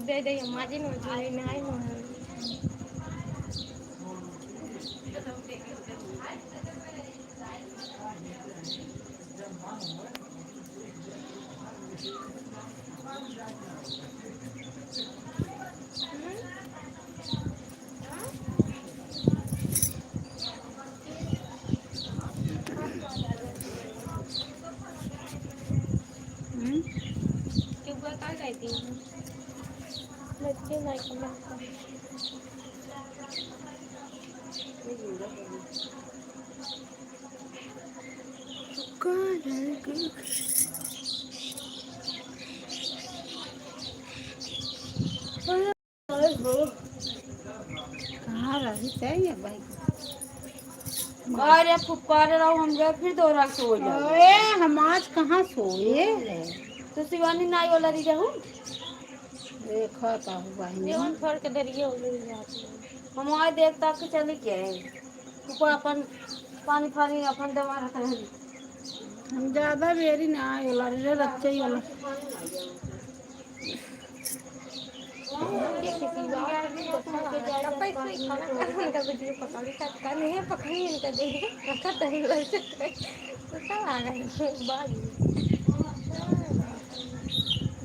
दे दे माझी नाही किंवा काय काय ती नक्की नाही कमेंट कहाँ रही चाहिए भाई। अरे फुप्पारे रहो हम गए फिर दोहरा सो जाओ। ओए हम आज कहाँ सोए तो शिवानी नाई वाला दी जाऊँ देखा था बहनी जीवन छोड़ के दरिए हो गई जाती है हम आज देखता कि चले क्या है ऊपर अपन पानी फानी अपन दवा रखा है हम ज्यादा बेरी ना वाला रे रच्चे ही वाला वीडियो पकड़ी सकता नहीं है पकड़ी इनका देखिए रखा तरी वैसे तो आ गए बाद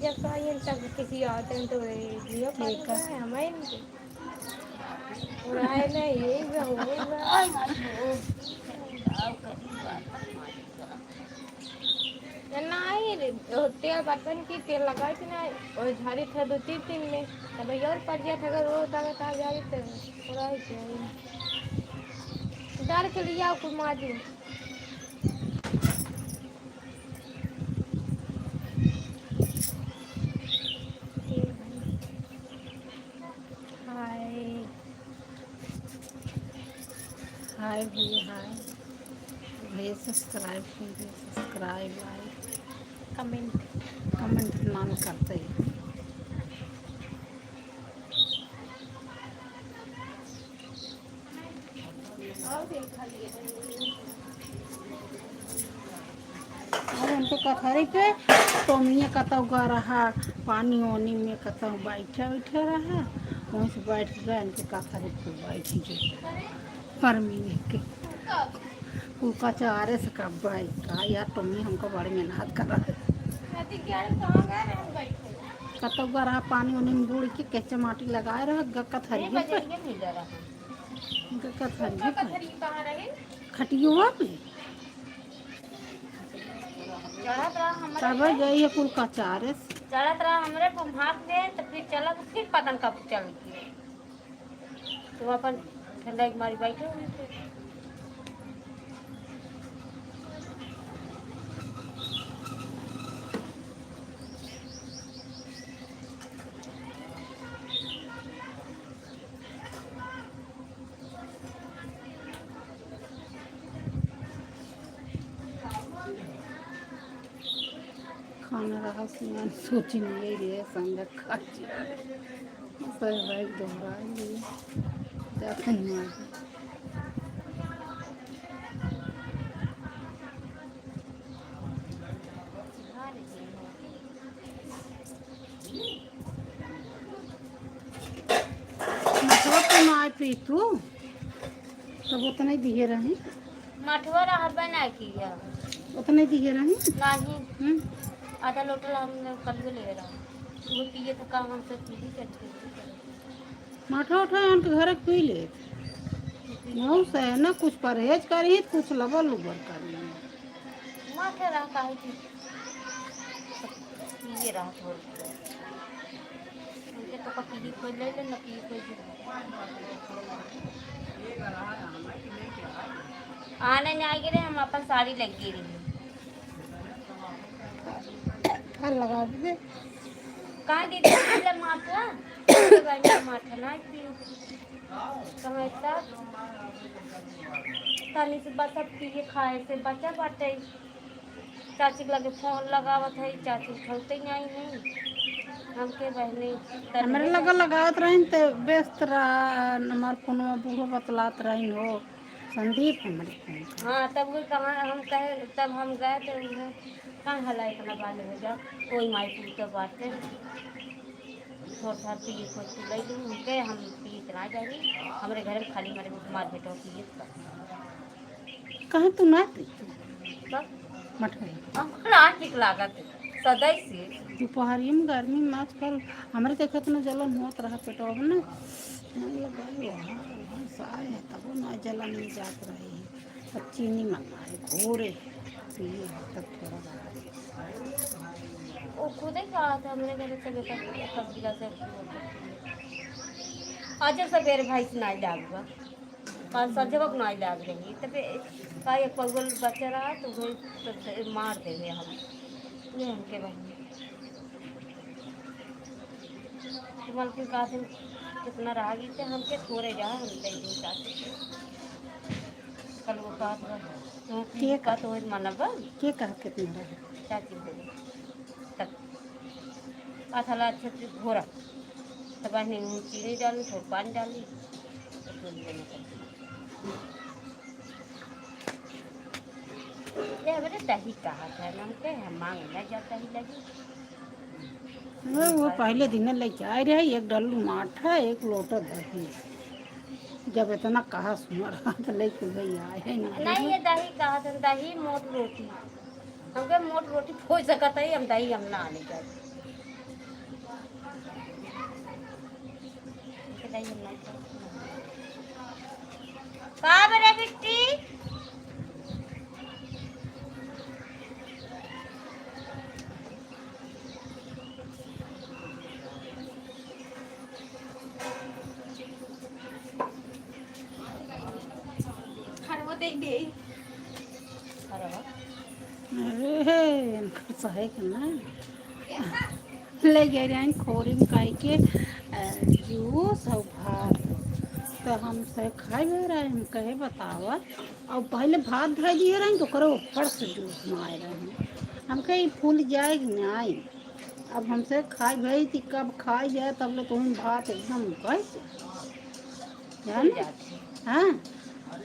जब आई तब किसी आते हैं तो वीडियो पकड़ा है हमें उड़ाए नहीं नहीं तेल बर्तन की तेल लगाई थी ना और झाड़ी था 2-3 में तब और पड़ गया था अगर वो तब जारी थे उड़ाई थी डर के लिया कुछ माजी हाय हाय भैया हाय भैया सब्सक्राइब कीजिए सब्सक्राइब लाइक कमेंट नाम करते हैं और उनको कथरी के टोमिया कतौ गा रहा पानी वानी में कतौ बैठे बैठे रहा वहीं से बैठ गए उनके कथरी को बैठ गए परमी के कुका चारे से कब भाई का यार टोमी हमको बड़ी मेहनत कर रहा है कतौ गा रहा पानी वानी में बूढ़ के कच्चे माटी लगाए रहा कथरी खटियुआ पे तब गई है कुल कचारे चढ़त रहा हमरे भाग दे तो फिर चला तो फिर पतन कब चल तो अपन ठंडा एक मारी बैठे हुए थे खाना रहा सुन सोची नहीं रही संग खाची सर भाई दोहरा लिए जाते हैं पी तू तब उतने दिए रहे मठवा रहा बना किया उतने दिए रहे नहीं आधा लोटल हमने कल भी ले रहा वो पिए तो काम हम सब पी करते माठा उठा उनके घर पी ले नहीं से ना कुछ परहेज करी कुछ लबर लुबर करी माथे रहा काहे थी पिए रहा थोड़ा उनके तो पी कोई ले ले न पी कोई आने नहीं आई गिरे हम अपन साड़ी लगी रही हर लगा दे कहाँ दीदी ले माथा गाड़ी माथा ना पी समझता तनी से बस पिए खाए से बचा बाटे चाची के लगे फोन लगावत है चाची उठौते नहीं है हमके बहनी हमारे लगा लगावत रही तो व्यस्त रहा हमार फोनवा बूढ़ो बतलात रही हो संदीप हमारे फोन हाँ तब वो कहाँ हम कहे तब हम गए थे उन्हें कहाँ हला इतना बाल हो जा कोई माई पी तो बातें थोड़ा सा पिए को तू ले लूँ हमके हम पी इतना जाएंगे हमारे घर में खाली हमारे मार बेटा पिए कहाँ तू ना पी तब मठरी हमको ना ठीक लागत सदै से दोपहरी में गर्मी में आजकल हमारे देखत न जलन होत रहा पेटवा में ना मन लगा वहाँ साए है तब ना जलन नहीं जात रही है तब चीनी मंगाए घोरे पिए तब थोड़ा वो खुद ही कहा था मेरे घर से बेटा सब्जी का से आज सवेरे भाई सुनाई जाऊंगा कल सजवक नहीं लाग रही तब का एक पगल बच्चा रहा तो वही मार देंगे हम ये हमके बहन तुम्हारे के कहा कितना रहा गई थे हमके थोड़े जा हम कई दिन चाहते थे कल वो कहा था के का तो माना बन के कहा कितना रहा चाची दे तक कहा था अच्छा से घोरा तब बहनी चीनी डाली थोड़ा पानी डाली ये मेरे दही कहा था हमके हम मांग न जाता ही लगी वो पहले दिन लेके आए रहे एक डल्लू माठा एक लोटा दही जब इतना कहा सुना रहा तो लेके गई आए नहीं ये दही कहा था दही मोट रोटी हमके मोट रोटी खोज सकता है हम दही हम ना ले जाते दही हम नहीं कहा बरे बिट्टी अरे खर्चा है कि ना ले गए रहे खोरी में खाई के जूस और भात तो हम से खाए गए रहे हम कहे बतावा और पहले भात धो दिए रहे तो करो ऊपर से जूस में आए रहे हम कहे फूल जाएगी ना आई अब हमसे खाए गई थी कब खाई जाए तब ले तुम भात एकदम कैसे हाँ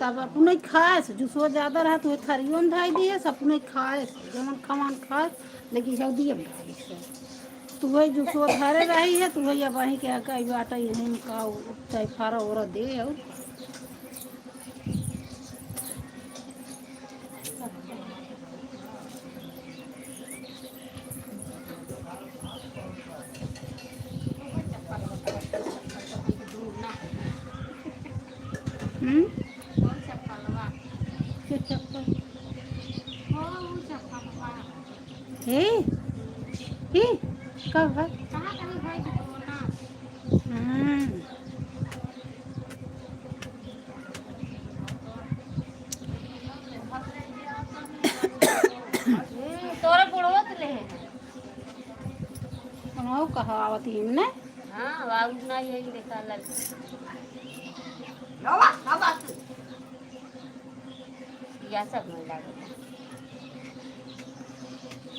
तब अपने खाए जूसो ज़्यादा रहा तो थरियो में धाई दिए अपने खाए जमन खमान खाए लेकिन जल्दी अब तो वही जूसो धरे रही है तो वही अब वहीं के कई बाटा यहीं का चाहे फारा ओरा दे और कब है तोरा बुढ़वत ले हम कहा आवत ही ने हाँ बाबू ना यही देखा लग या सब मिल जाएगा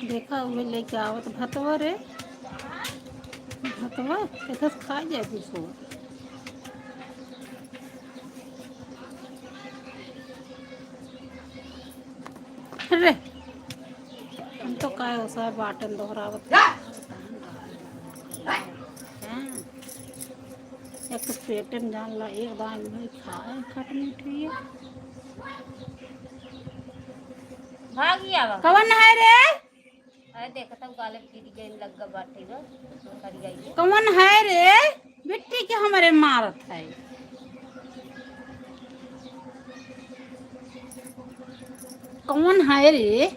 देखा हुए लेके आवत भतवा रे भतवा देखा खा जाए जूसो अरे हम तो काय हो सब बाटन दोहरावत एक तो पेट में जान ला एक दान में खाए खट मीठी है भाग गया कौन है रे अरे देखता हूँ गाले गिर गए लग गया बाटे ना कर गई कौन है रे बिट्टी के हमारे मारत है कौन है रे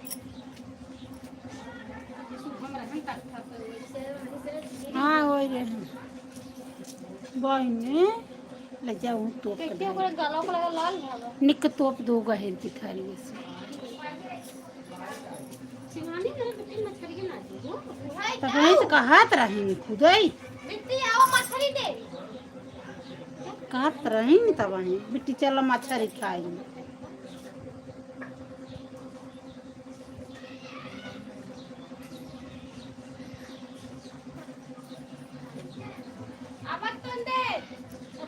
हाँ वही रे बहने ले जाऊँ तोप गालों को लगा लाल है निक तोप दो गहेर की थाली से शिवानी मेरे बिट्टी मछली ना दी तो वहीं से कहत रही खुदई बिट्टी आओ मछली दे कहत रही तब वहीं बिट्टी चलो मछली खाएगी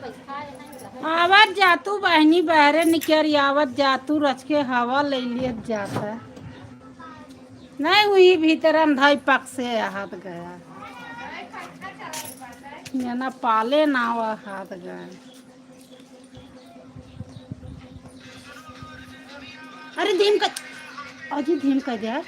आवत जातू बहनी बहरे निकल आवत जातू रच के हवा ले लियत जाता नहीं हुई भीतर अंधाई पक से हाथ गया ना पाले ना हुआ हाथ गया अरे धीम का अजी धीम का जा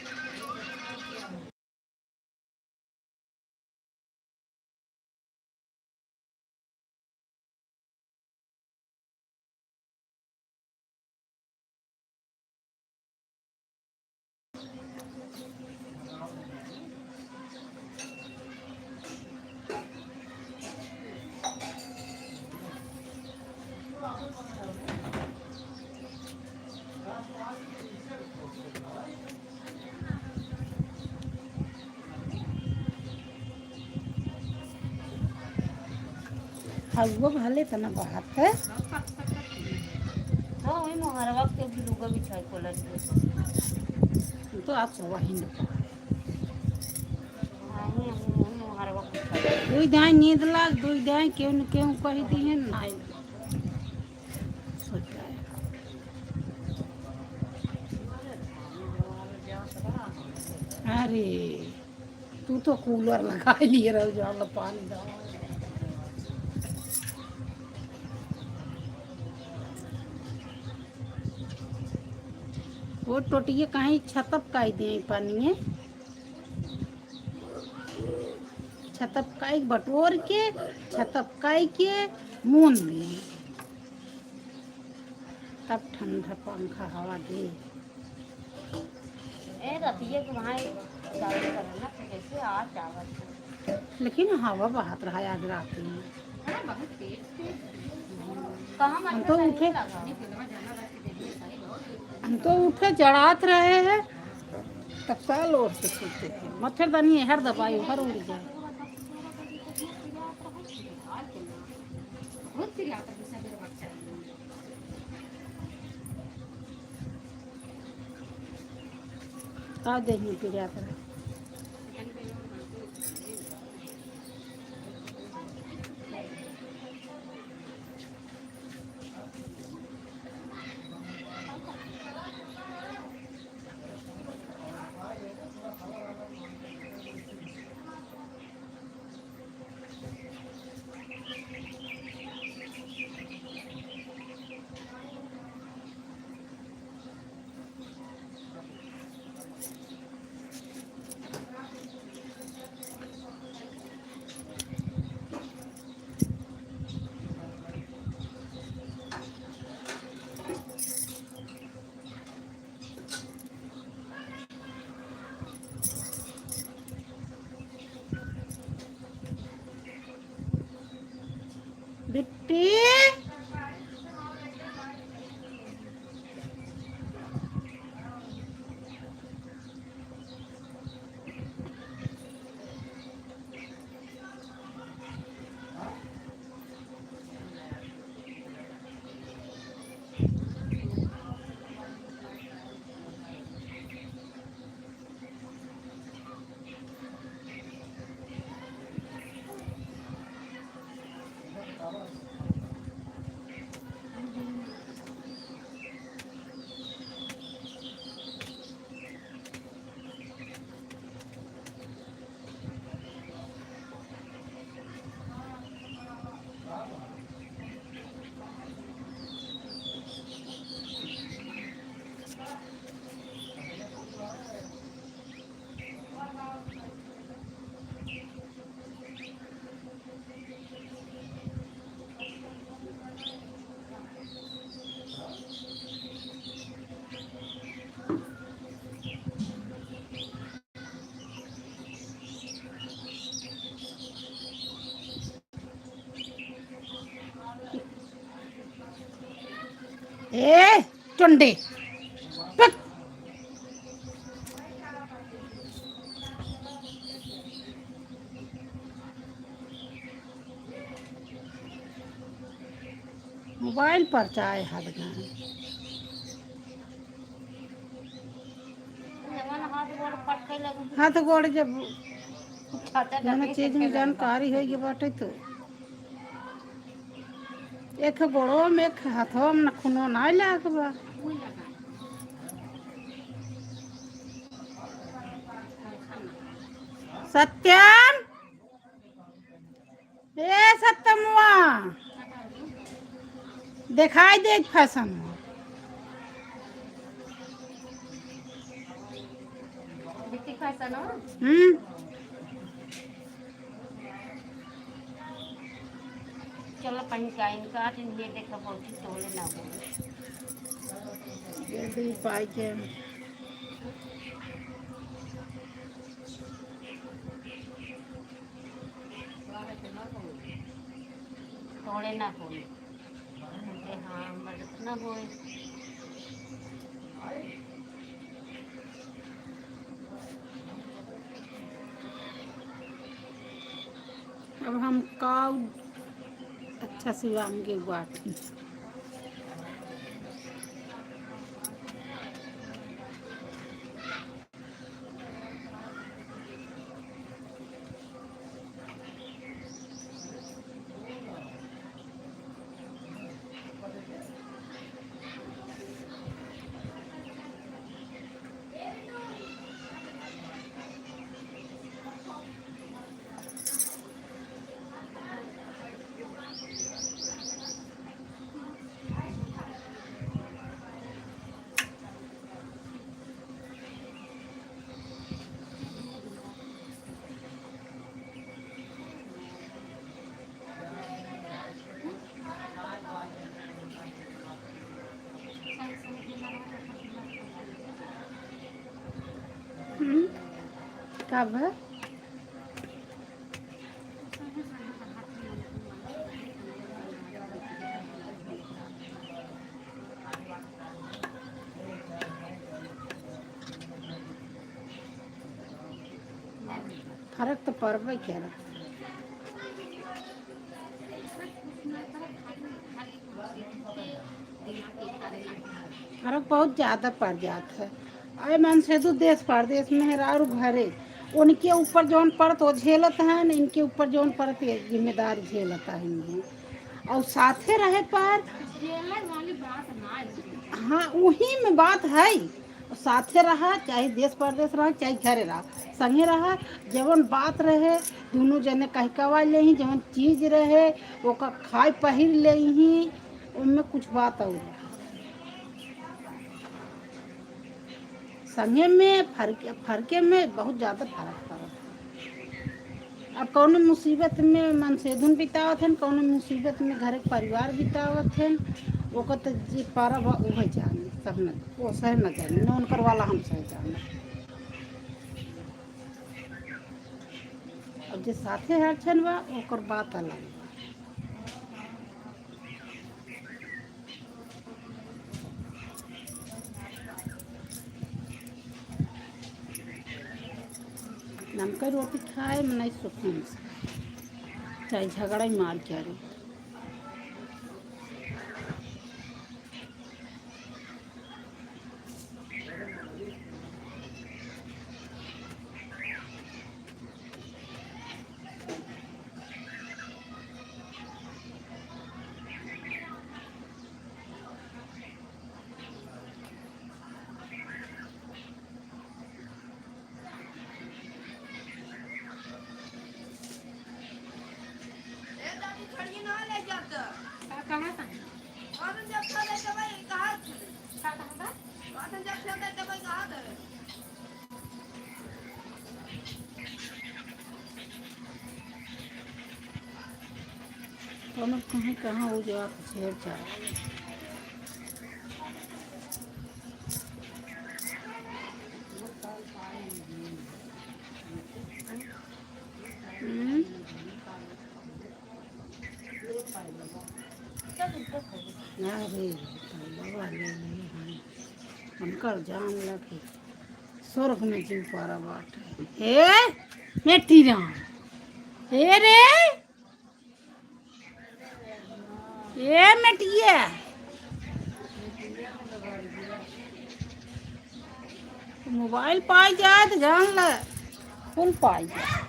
हवा भले तना बात है हाँ वही मोहर वक्त भी लुगा भी छाई कोलर तो आप वही हाँ वही मोहर वक्त दुई दाई नींद लाग दुई दाई क्यों न क्यों कही दी है ना सोचा अरे तू तो कूलर लगा लिए रहो जो पानी दो वो टोटिए कहीं छतप काई दिए पानी छतप काई बटोर के छतप काई के मून दिए तब ठंडा पंखा हवा दे ए रतिया के वहाँ चावल करना कैसे आ चावल लेकिन हवा बहत रहा आज रात में कहाँ हम तो उठे जड़ात रहे हैं तब साल और से सोते थे मच्छरदानी हर दबाई हर उड़ जाए का देखने पे जाता है बिट्टी ए चुंडे मोबाइल पर चाहे हाथ गाए हाथ गोड़ जब चीज में जानकारी होगी बाटे तो एक गोड़ो में एक हाथों में खूनो ना लागबा। सत्यम ए सत्यमुआ दिखाई दे फैशन। चलो कहीं का इनका ये देखो बहुत तोले ना बोले जल्दी पाई के तोड़े ना बोले हाँ मदद ना बोले। अब हम काऊ अच्छा सिवाएंगे बाटी। कब है फर्क तो पड़बे क्या। फर्क बहुत ज़्यादा पड़ जाता है। अरे मन से तो देश परदेश में है और घरे उनके ऊपर जौन पड़त वो झेलत है न, इनके ऊपर जौन पड़त ये जिम्मेदारी झेलता है इन्हें और साथे रहे पर हाँ वही में बात है। साथे रहा चाहे देश परदेश रहा चाहे घरे रहा संगे रहा जवन बात रहे दोनों जने कहकवा ले ही जवन चीज रहे वो का खाए पहिर ले ही उनमें कुछ बात और संगे में फर्के में बहुत ज़्यादा फर्क पड़ा। अब कौन मुसीबत में मन से धुन बितावत हैं कौन मुसीबत में घर के परिवार बितावत हैं वो तो जी पारा वो जाने सब न वो सह न जाने न उनकर वाला हम सह जाने। अब जो साथे हर छन बा ओकर बात अलग। नमक रोटी खाए में नहीं सुकून से चाहे झगड़ा ही मार क्या रही। कौन कहाँ कहाँ हो जाए छेड़ छाड़। अरे हमकर जान लगे स्वर्ग में जीव पारा बाट हे मेटी राम हे रे ये मेटिया मोबाइल पाई जाए तो जान ल फुल पाई जाए।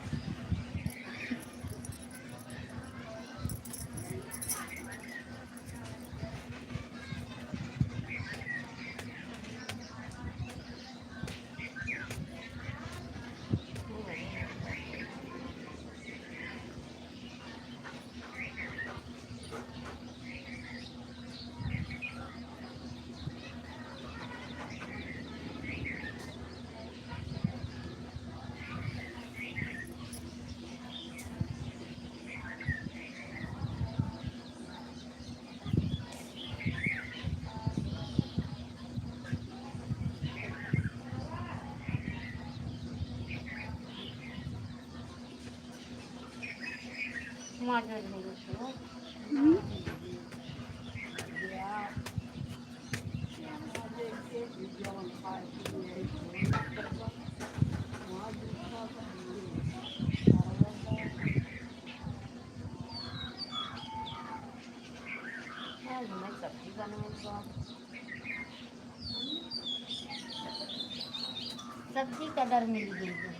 टमाटर नहीं उसको मैं सब्जी बनाऊंगा सब्जी का डर मिल गई है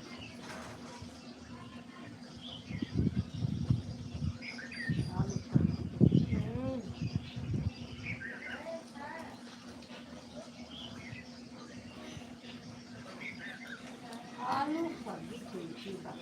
आलू सब्जी खिलची बा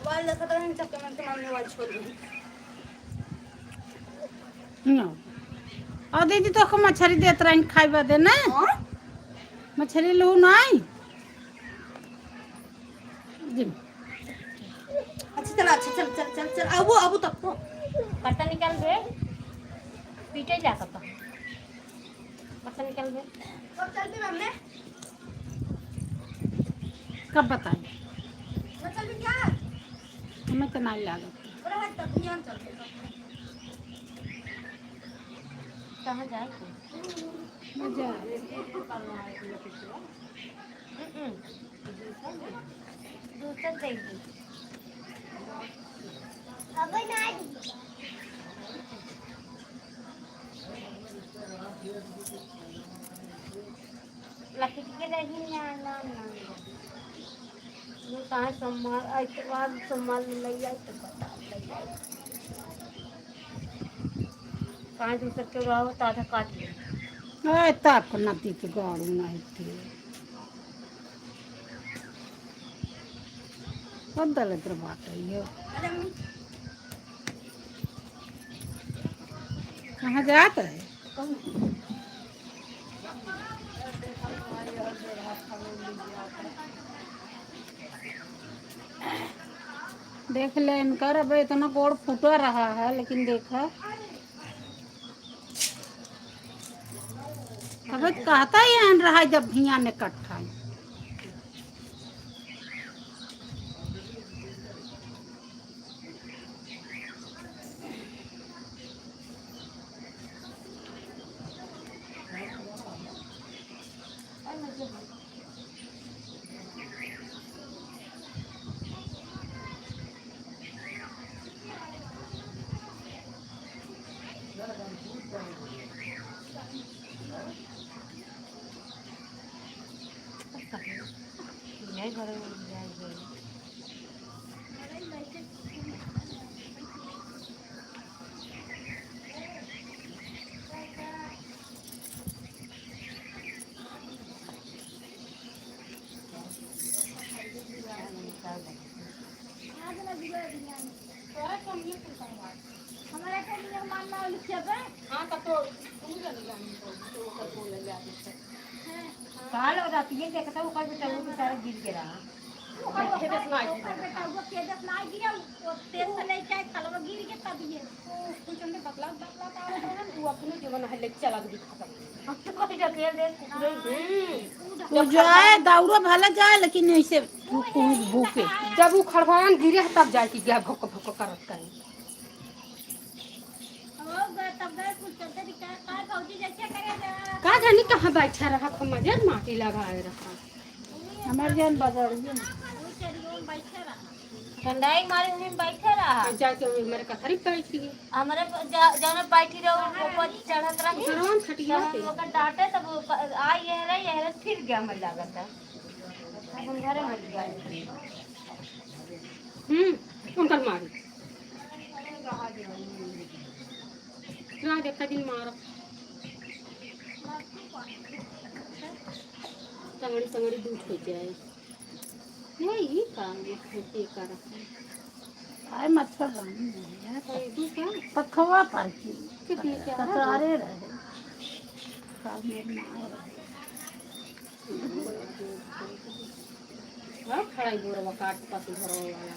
वाला खतरा नहीं चक्कर में तुम्हारे वाला छोड़ दी न और दीदी तो को मछली देत रही खाइबा दे ना मछली लू नहीं जी अच्छा चल अब तक तो कट्टा निकाल दे पीटे जा कट्टा कट्टा निकाल दे कब चलती हमने कब बताई मैं चल भी क्या हमें तो नहीं लागत बड़ा है तब ध्यान चलते कहाँ जाए मजा दूसरा देगी अब नहीं लकी के नहीं ना वो कहाँ सम्मान आज सम्मान ले जाए तो बता ले जाए कहाँ दूसरे के रहो ताजा काट ले ओए तक नदी के गाड़ू नहीं थी बदल इधर बात है ये कहाँ जाता है देख ले इनकर अब इतना गोड़ फूटा रहा है लेकिन देखा अब कहता ही है रहा जब भिया ने कट्ठा नहीं घर में जाएंगे हमारे को लिए मानना लिखिए बे हां तब तो कहाँ लग जाती है देखता हूँ कल बेटा वो बेचारा गिर के रहा खेत में आई बेटा वो खेत में आई गिरा वो तेल से ले के कलवा गिर के तब ये कुछ हमने बकला आ रहा है तू अपने जीवन है ले चला के दिखा अब तो कोई जगह दे वो जाए दाउरा भला जाए लेकिन ऐसे भूखे जब वो खड़वान गिरे तब जाए कि गया भोक भोक करत कहीं का जानी कहाँ बैठा रहा मजे माटी लगाए रहा हमारे जान बदल ठंडाई मारे हुए बैठे रहा जाके मेरे कथरी बैठ गई हमारे जौन बैठी रहो ऊपर चढ़त रही घरवा खटिया तब हम ओकर डांटे तब आई यह रहे फिर गया मैं लागत है हम घरे मर गए उनकर मारी ला देखा दिन मारो संगड़ी संगड़ी दूध हो जाए नहीं काम ये कर आए मच्छर पखवा पर की कितनी क्या सारे रहे काल में मार हां खड़ा ही बोरवा काट पाती घरो वाला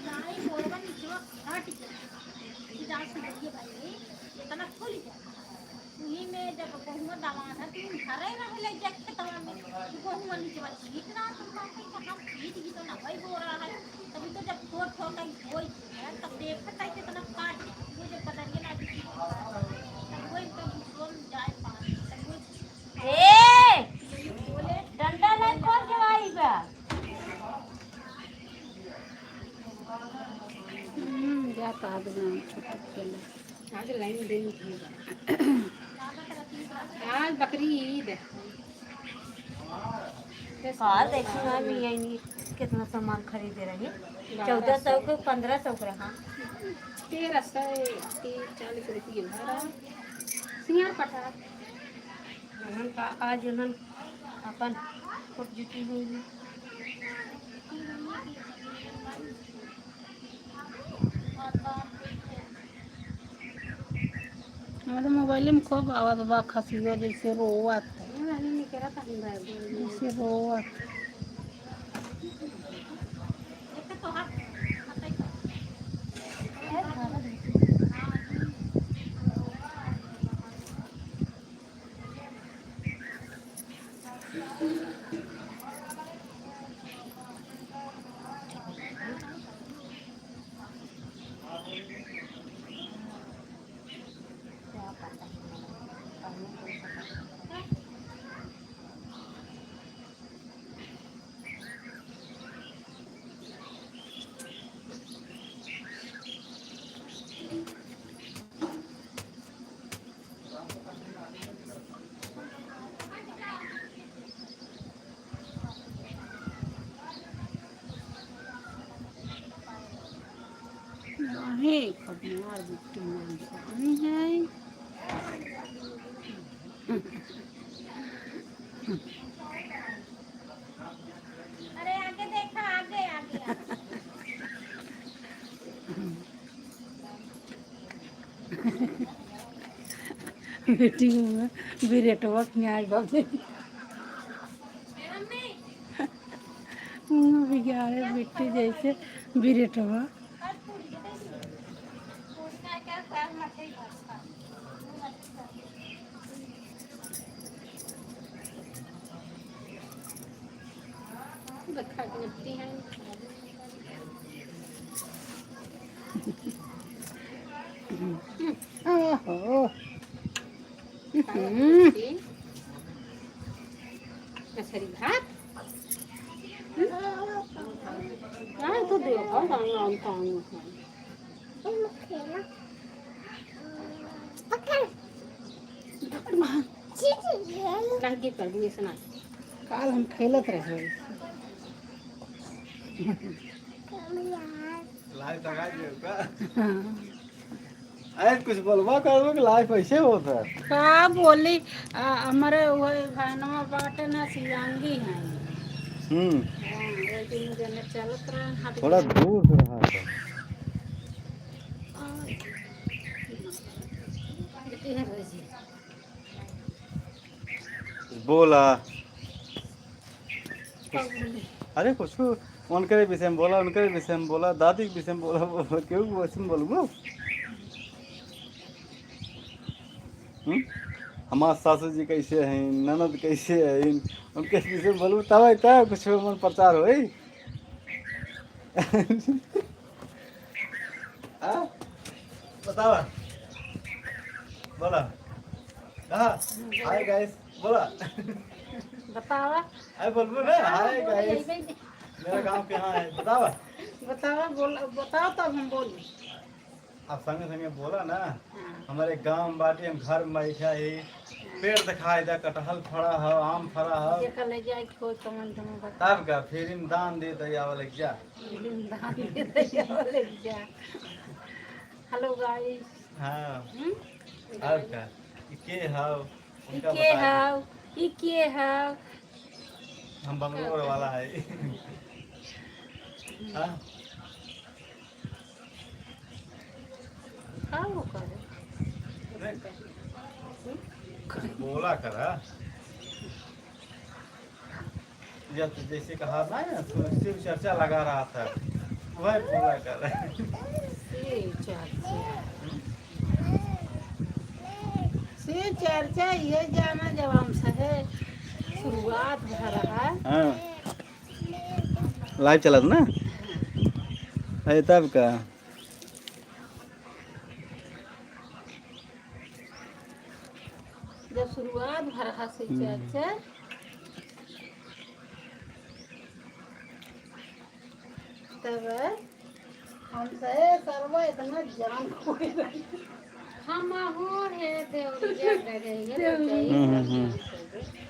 नहीं बोरवा नीचे काट के जा से लगी भाई इतना खोल जा उही में जब बहुमा दावा था तुम घरे रह ले जक के तवा में बहुमा नीचे वाली इतना तुम का हम खींच की तो ना भाई बोल रहा है तभी तो जब फोड़ फोड़ का कोई तब देखता है कितना काट मुझे पता नहीं ना तब कोई तो बोल जाए पास ए डंडा नहीं खोल के आई बा जाता आदमी छोटा खेला आज लाइन देनी थी आज बकरी ईद हाँ देखो ना भी यही कितना सामान खरीदे रही 1400 के 1500 के रहा 1340 रुपये भरा सिंगार पठा का आज उन्हन अपन खुद जुटी हुई है हमारे मोबाइल में खूब आवाज बा खसियो जैसे रोवत जैसे रोवत नहीं खबनार बिट्टी नहीं है अरे आगे देखा आगे आगे बेटी में बिरेटवा न्याय बाबे बिगाड़े बेटी जैसे बिरेटवा लगती है ओहो मछली भात तो देखो कर दिए सुना काल हम खेलत रहे लाइव लगा दियो का अरे कुछ बोलवा करो कि लाइव ऐसे होता है का बोली हमारे वो भाईनवा बाटे ना सियांगी हैं लेकिन जने चलत रहे थोड़ा दूर से रहा था बोला अरे कुछ उनके विषय में बोला उनके विषय में बोला दादी के विषय में बोला क्यों वैसे में बोलूँगा हमारे सासू जी कैसे हैं ननद कैसे हैं उनके विषय में बोलूँ तब तब कुछ मन प्रचार हो बताओ बोला हाय गाइस बोला बतावा अरे बोलबो ना हाय गाइस मेरा गांव कहाँ है बताओ बताओ बताओ तब हम बोली। आप संगे संगे बोला ना। हाँ। हमारे गांव में बाटी हम घर में बैठा ही पेड़ दिखाई दे, कटहल फड़ा है, आम फड़ा है। देखा ले जाए कोई कमेंट में बता। तब का फिर इन दान दे दिया वाले क्या। दान दे दिया बोले जा। Hello guys. हाँ। हम्म? अब का के हाउ उनका इके बता हाउ इके हाउ। दे। हम बंगलोर वाला है। हाँ। खाओ करे। बोला करा या तो जैसे कहा ना शिव चर्चा लगा रहा था वह बोला कर। से चर्चा ये जाना जब हमसे है शुरुआत हो रहा है। हाँ लाइव चला था ना। अरे तब का जब शुरुआत हो रहा से चर्चा तब हमसे सर्व इतना जान खोए रही। हम हो है देवरिया डरे ये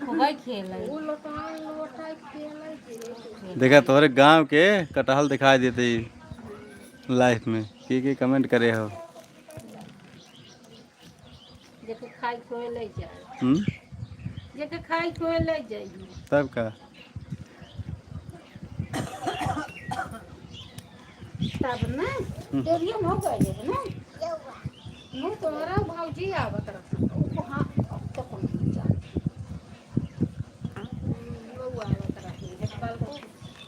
भाई खेल वो लोटान लोटा खेल देखा तोहरे गांव के कटहल दिखाई देते लाइफ में की कमेंट करे हो। जेके खाई खोए ले जाए। हम्म। जेके खाई खोए ले जाए। तब का तब ना तेरिया हो गए ना नु तोरा भौजी आवत रहा। हाँ तो कौन जा वो आवत रही है कल को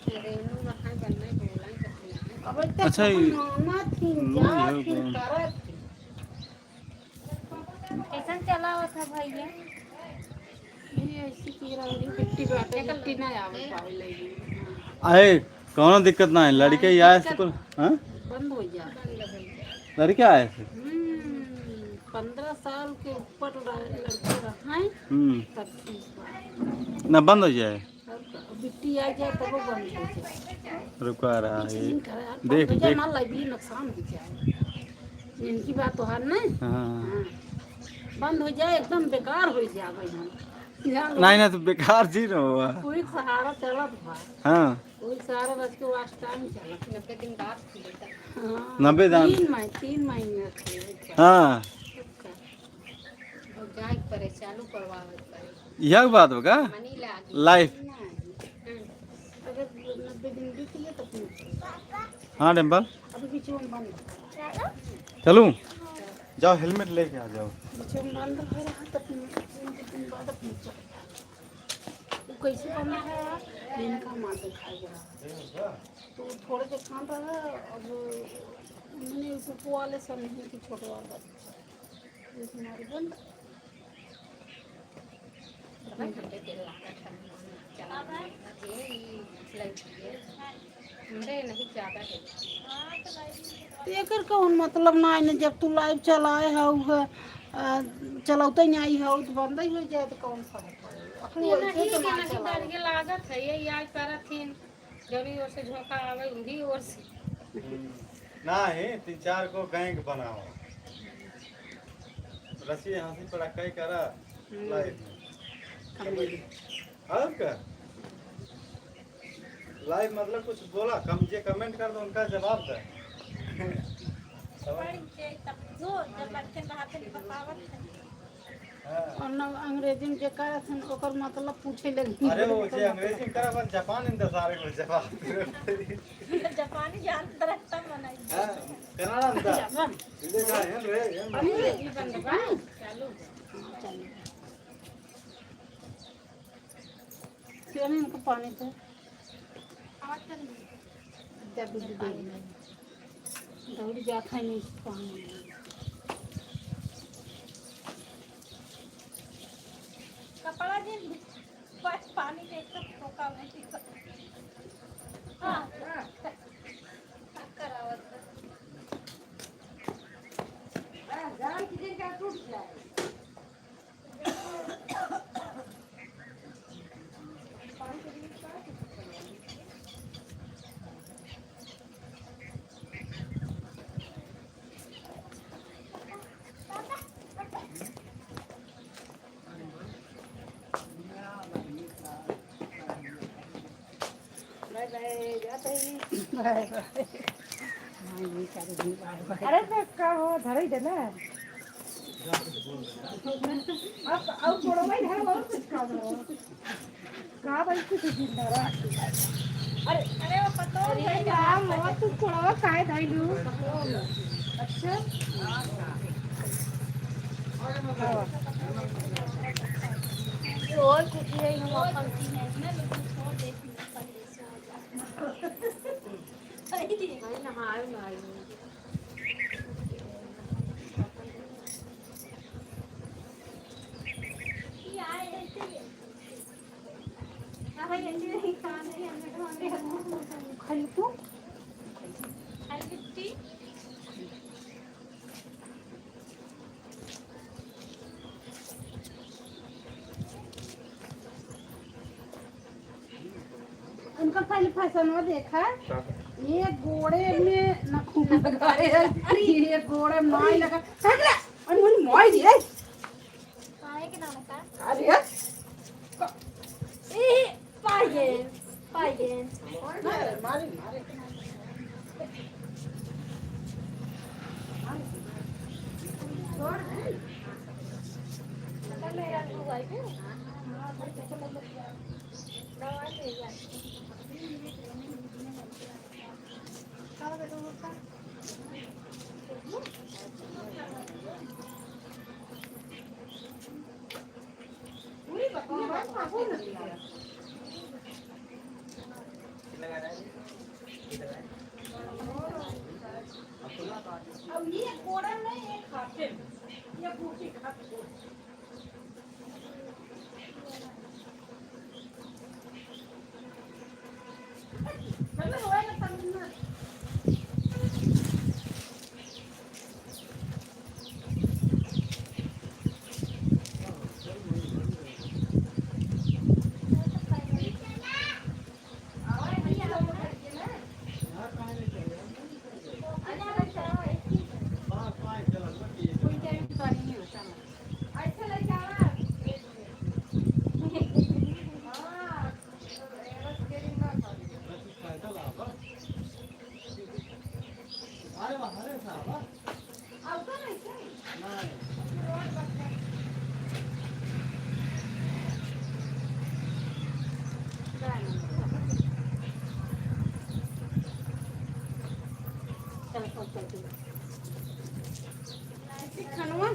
रेनू रहा बनना बोला करती अब तक अच्छा ये मामा थी जा थी करत थी। कैसन चला हुआ था भैया ये ऐसी कीड़ा वाली मिट्टी बाटे मिट्टी ना आवे पावे लगी। आए कौनो दिक्कत ना है लड़के आए स्कूल। हाँ बंद हो जा। लड़के आए थे। 15 साल के ऊपर लड़के रहा है तब 30 बार ना बंद हो जाए। मिट्टी आ जाए तब वो बंद हो जाए। रुका रहा है देख देख देख। ना लगी नुकसान हो जाए इनकी बात तो है ना। हाँ बंद हो जाए एकदम बेकार हो जाए हम नहीं ना तो बेकार जी ना हुआ। कोई सहारा चलत बा। हाँ कोई सहारा बस के वास्ट टाइम चलत 90 दिन बाद खुलेगा 90 दिन 3 महीने थे। हाँ और जाए परे चालू करवावे परे यह बात होगा मनी लागी लाइफ। अगर 90 दिन बीत गए तो फिर हाँ डिम्पल अभी बीच में बंद चलूं जाओ हेलमेट लेके आ जाओ। बीच में बंद हो रहा तो फिर 3 दिन बाद अपनी चल वो कैसे बना है दिन का मार दिखाएगा तो थोड़े से खान रहा अब मैंने उसको वाले समझे कि छोटे वाला हमारे बंद घंटे तेल लगा चला ये हमरे नहीं ज्यादा है तो एकर कौन मतलब ना है जब तू लाइव चलाए हो चलाते नहीं आई हो तो बंद ही हो जाए तो कौन सा अपनी नहीं के नहीं डर के लागत है ये आज करथिन जभी ओर से झोंका आवे उही ओर से नहीं 3-4 को गैंग बनाओ रसी हंसी पड़ा कई करा लाइफ में। अब का लाइव मतलब कुछ बोला कम जे कमेंट कर दो उनका जवाब दे। और ना अंग्रेजी में जे करत हन ओकर मतलब पूछे लगी। अरे वो जे अंग्रेजी में करा बस जापान इन सारे को जवाब जापानी जानत रहता मनाई। हां कनाडा में था इधर का है रे अंग्रेजी बंद बा चालू चालू क्यों नहीं इनको पानी थे जब भी दौड़ जाता नहीं पानी कपड़ा जी बस पानी के एक ठोका नहीं हां करावत जान की दिन का टूट जाए बाय बाय हाँ ये करेगी बाय बाय अरे तो का हो धरई दे ना अब थोड़ा भाई धरो और कुछ का दो का भाई कुछ जिंदा रहा अरे अरे वो पतो अरे यार मत तू थोड़ा काय धाई लू अच्छा और कुछ नहीं हम अपन नहाए नहाए खाली तू उनका पहले फैशन में देखा ये गोड़े में नखून लगाए अरे ये गोड़े में माई लगा अरे मुझे माई दिए काहे के नाम का अरे ए पागे पागे मारे मारे मारे मेरा हुआ है दवा ले जा का बेटा होता पूरी बता अब ये कोड़ा नहीं ये खाते ये बूटी खाते चलो होए ना समझना खनवा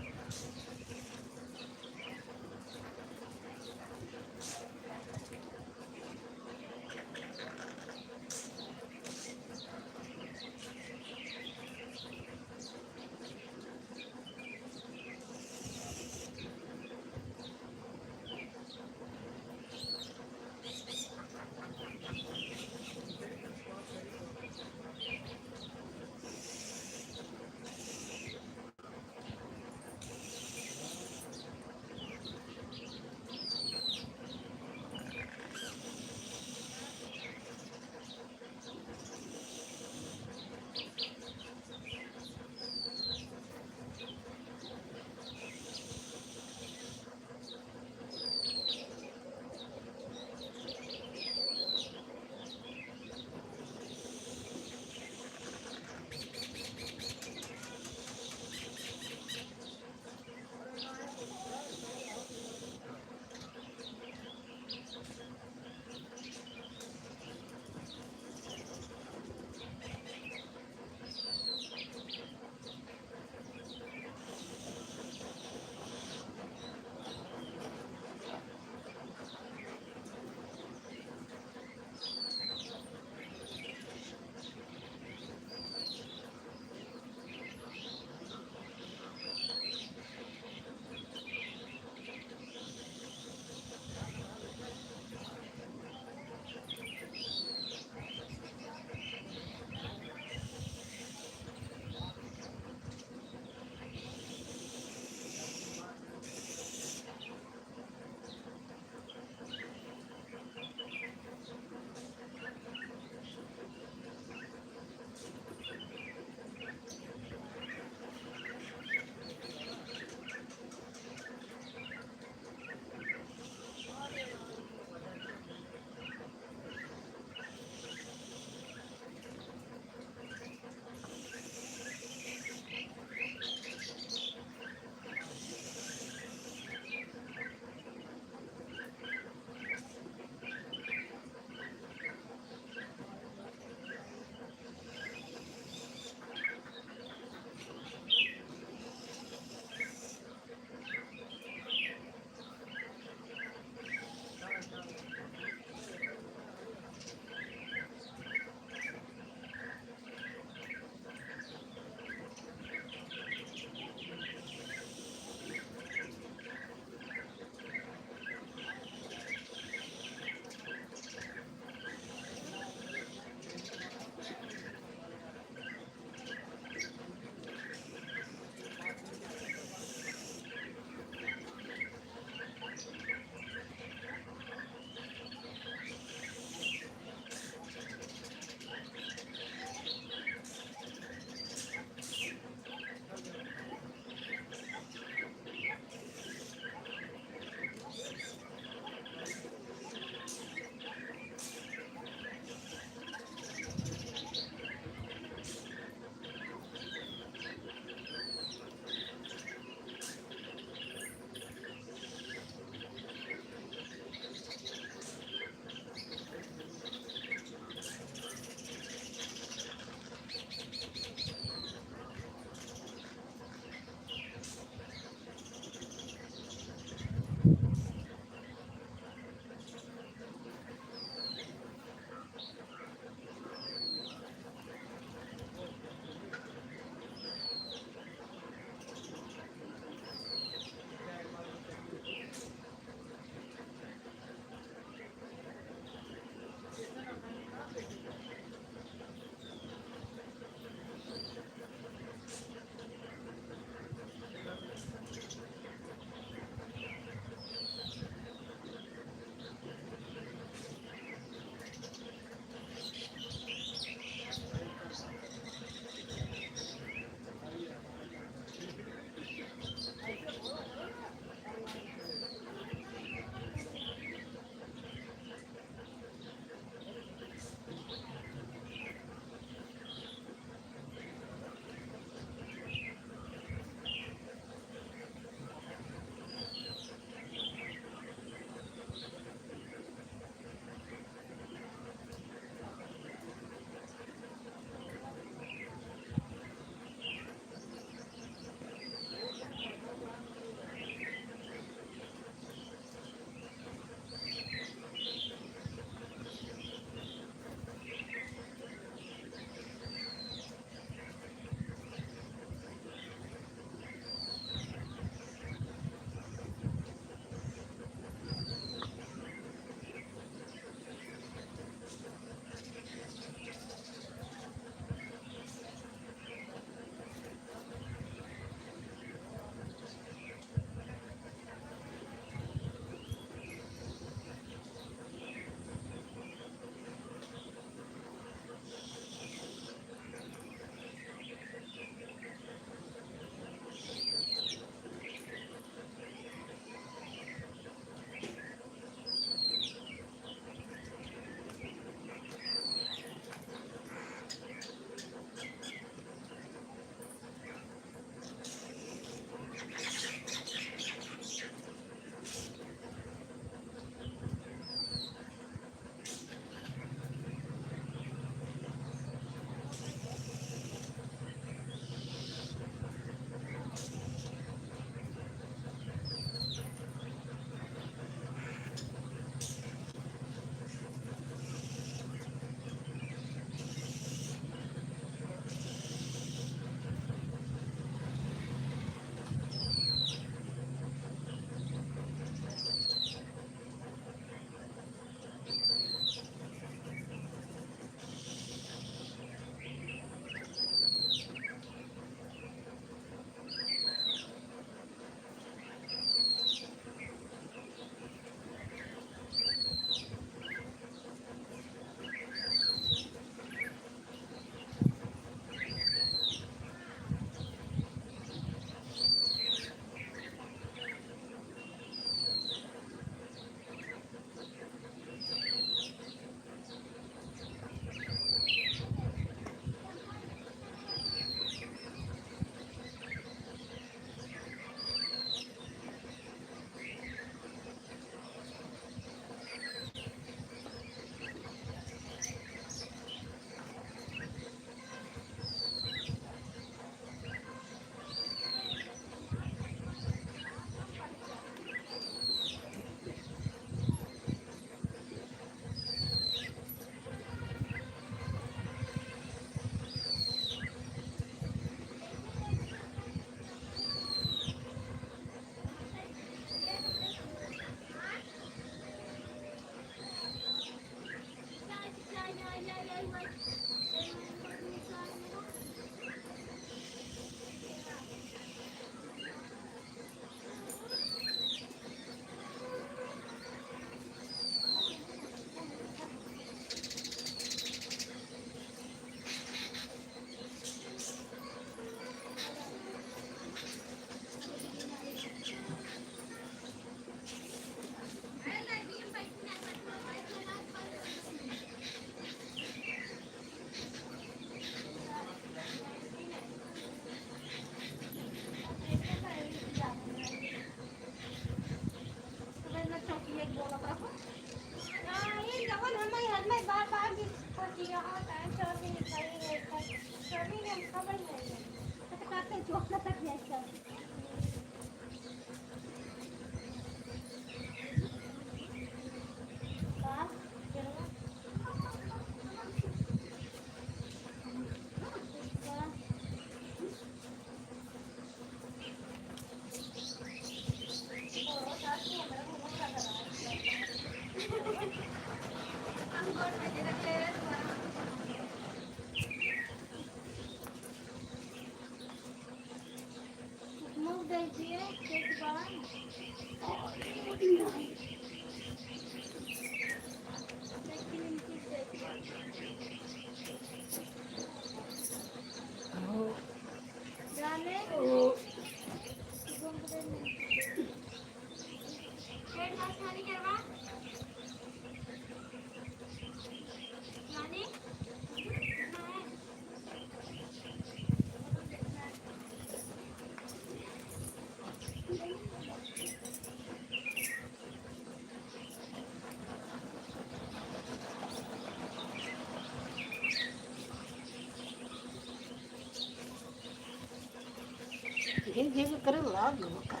घे घे के करे लाग कर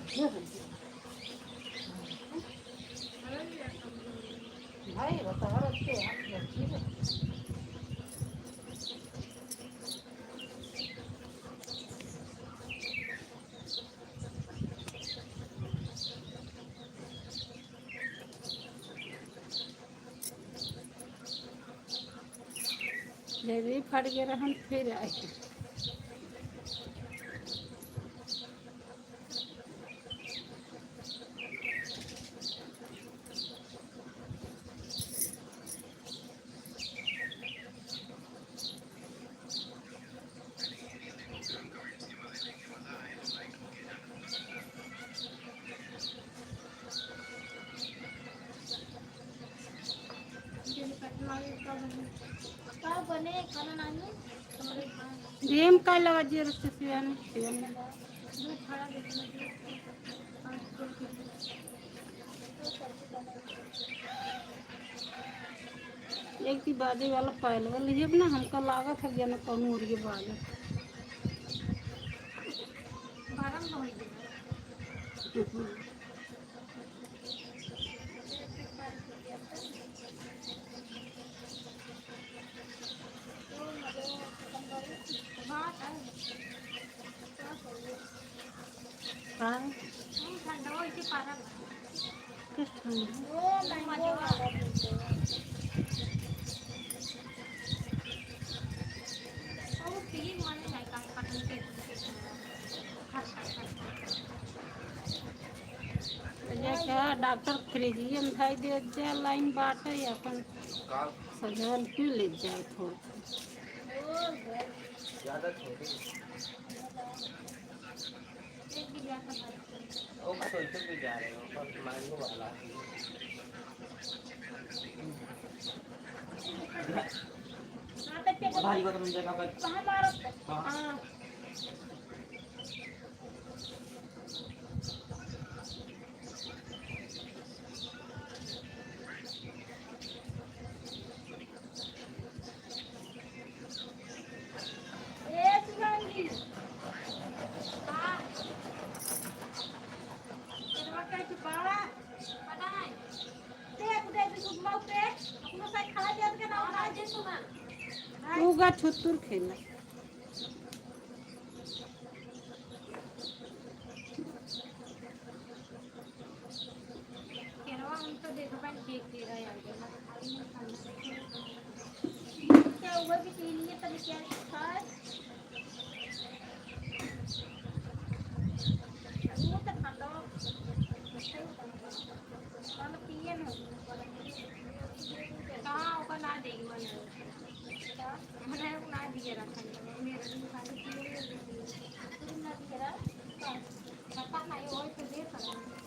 भाई बता रहे थे जब फट गया रहन फिर आए गेम काय लगा जे रस्ते सियाने एक की बाजी वाला पायल वाला जब ना हमका लागा था ज्ञान कमूर के बाल क्या डॉक्टर फ्रिजियम खाई दे जाए लाइन बाटे अपन सजल पी ले जाए थोड़ा ज़्यादा छोटी वो सोचते भी जा रहे हो पर मांगने वाला भारी को तो मुझे जगह पर हाँ उगा छुतुर खेला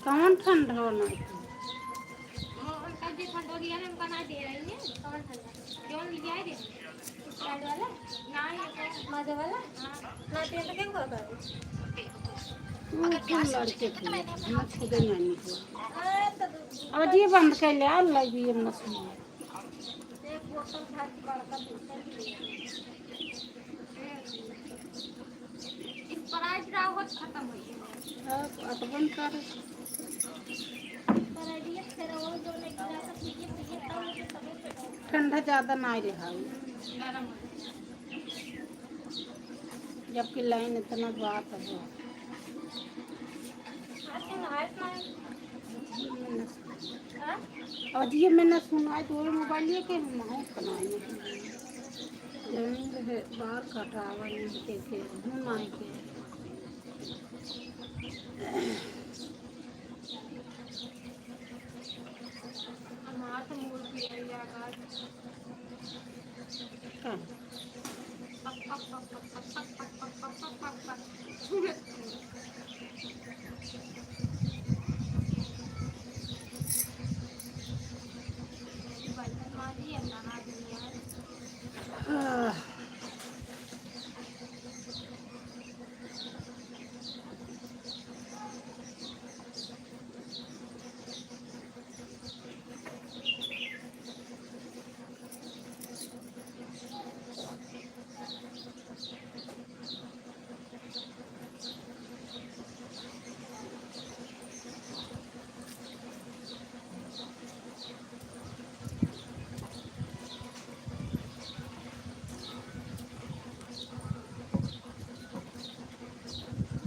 कौन ठंडा होना लड़के खुदे नहीं अब ये बंद कर लिया लगी मशीन प्राइस बहुत खत्म हो गया अटबन कर पर आइडिया फिर वो जो ने गिलास पीए पीए तब मुझे तबे पे ठंडा ज़्यादा ना लिहाई गरम हो गया जबकि लाइन इतना बात है आज तुम नहाए हां और ये मैंने सुना है तो मोबाइल के नहाओ कनाई जमीन है बाहर कटावा नहीं के हूँ ना के हाथ मोड़ दिया यार का आह,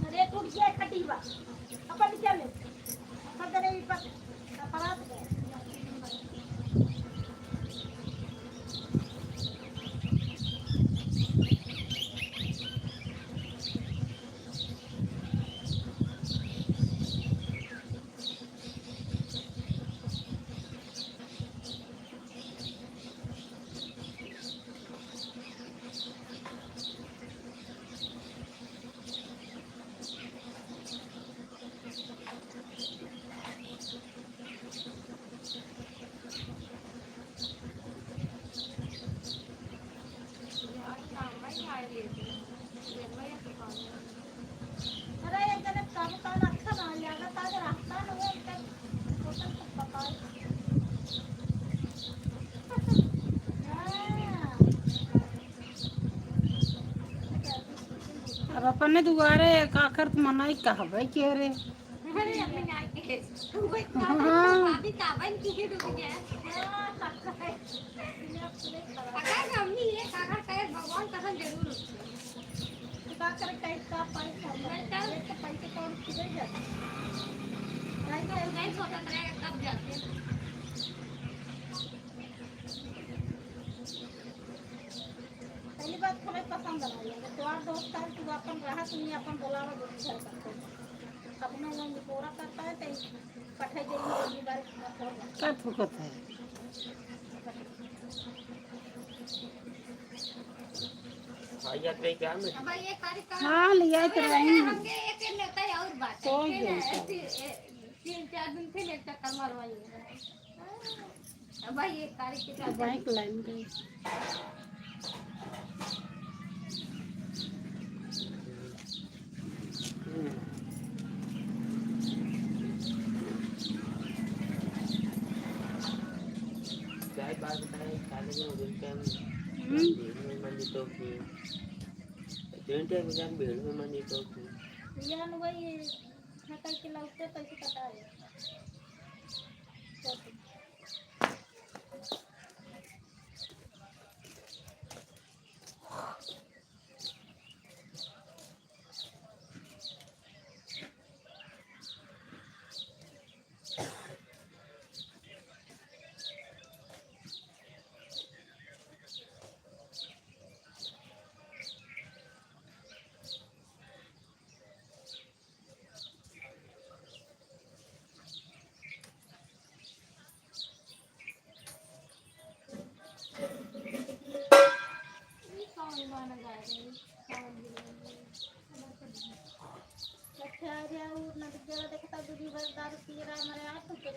अरे टूट गया खटीवा अपन चले सदरे पर परात गए अरे एक जने काम का रखता ना ज्यादा ताज रखता ना वो एक होटल को पका अब अपने दुआरे काकर मनाई कहबे के रे अरे अपने न्याय के वही हाँ भाभी का बन की डूब गया हां काका है काका मम्मी ये काका कहे भगवान कसम जरूर काका टाइप का पैसा बेटा एक पैसे कौन किधर जाते नहीं सोचा था कब जाते पहली बात हमें पसंद आई है तुम्हारा दोस्त का तू अपन रहा तुम्हें अपन बुलावा दूसरे घर करते अपने लोग पूरा करता है तो पठाई देंगे बार क्या फुकत है भाई यार कहीं क्या में अब ये कार्यक्रम हाँ लिया तो रही हमके एक लेता है और बात है कोई नहीं। 3-4 दिन फिर एक चक्कर मारवाइए अब भाई ये कार्य के साथ बैंक लाइन गई क्या बात बताएं काले में उधर क्या भीड़ में मंदी तो की ट्रेन में जान भीड़ में मंदी तो की यान वही नकल के लौटते पैसे कटा है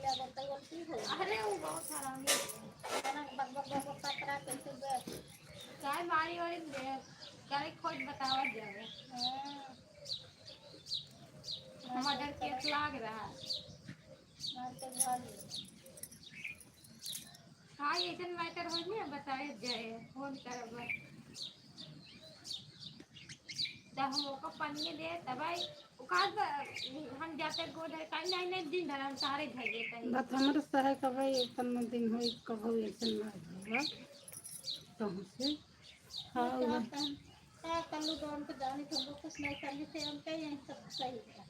अरे वो बहुत सारा चाय मारी और क्या खोज बतावा जाए मर्डर केस लाग रहा हाँ ऐसा मैटर हो बताए जाए फोन कर जब हम ओका पन्ने दे तब भाई उकाद हम जाते गोद है काई नहीं नहीं दिन भर हम सारे धगे तही बात हमारे सहाय का भाई इतना दिन हो कहो ऐसे ना होगा कहूँ से हाँ कल्लू डॉन को जाने तो हम लोग कुछ नहीं करने से हम कहीं यहीं सब सही है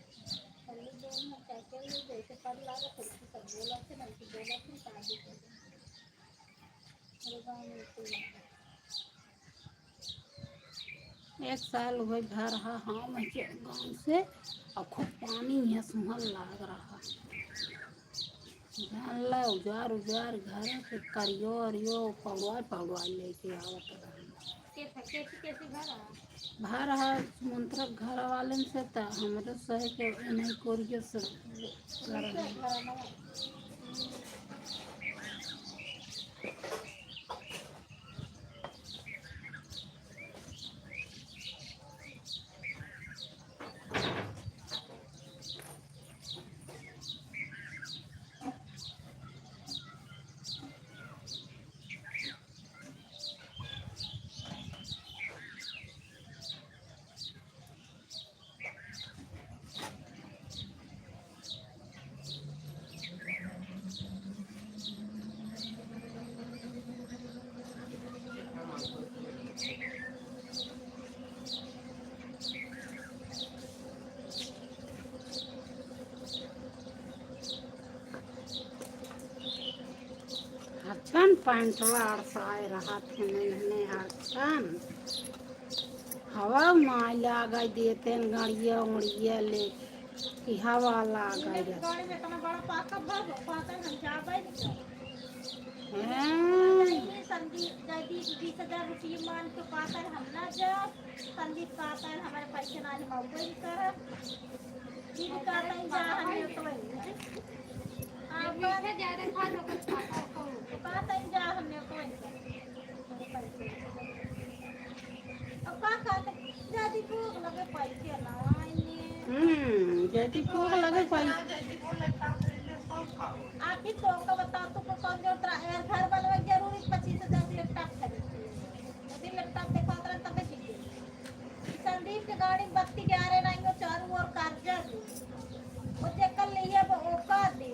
कल्लू डॉन में क्या क्या लोग जैसे पर लागे फिर सब बोला थे नहीं तो बोला थे शादी कर मेरे गाँव में कोई एक साल हो घर रहा हाँ मैं गाँव से और खूब पानी है सुहल लग रहा जान ला उजार उजार घर से करियो अरियो पौड़वा लेके आवत रहा कैसे घर भा रहा मंत्र घर वाले से तो हमारे सह के नहीं कोरियो से घर में। हटन पैंटवा अड़साए रहा थे नहीं हटन हवा माँ लगा देते गाड़िया उड़िया ले कि हवा लगा गाड़ी में इतना बड़ा पाका भर पाता हम जावे हैं संदीप जयदीप 20,000 रुपये मान के पाता हम ना जा संदीप पाता हमारे पैसे ना मोबाइल कर दिन का नहीं जा हमें तो आप ज्यादा खा लो कुछ पाता ही जा हमने कोई अब का खाते जयदीप को लगे पैसे ना जैती भूख लगे पाई आप ही तो का बताओ तो कौन जो घर बनवा जरूरी 25,000 लैपटॉप खरीद यदि लैपटॉप देखा तो तब ठीक संदीप के गाड़ी बत्ती के आ रहे नहीं वो चारों ओर कर्जा दे वो जेकर लिए वो का दे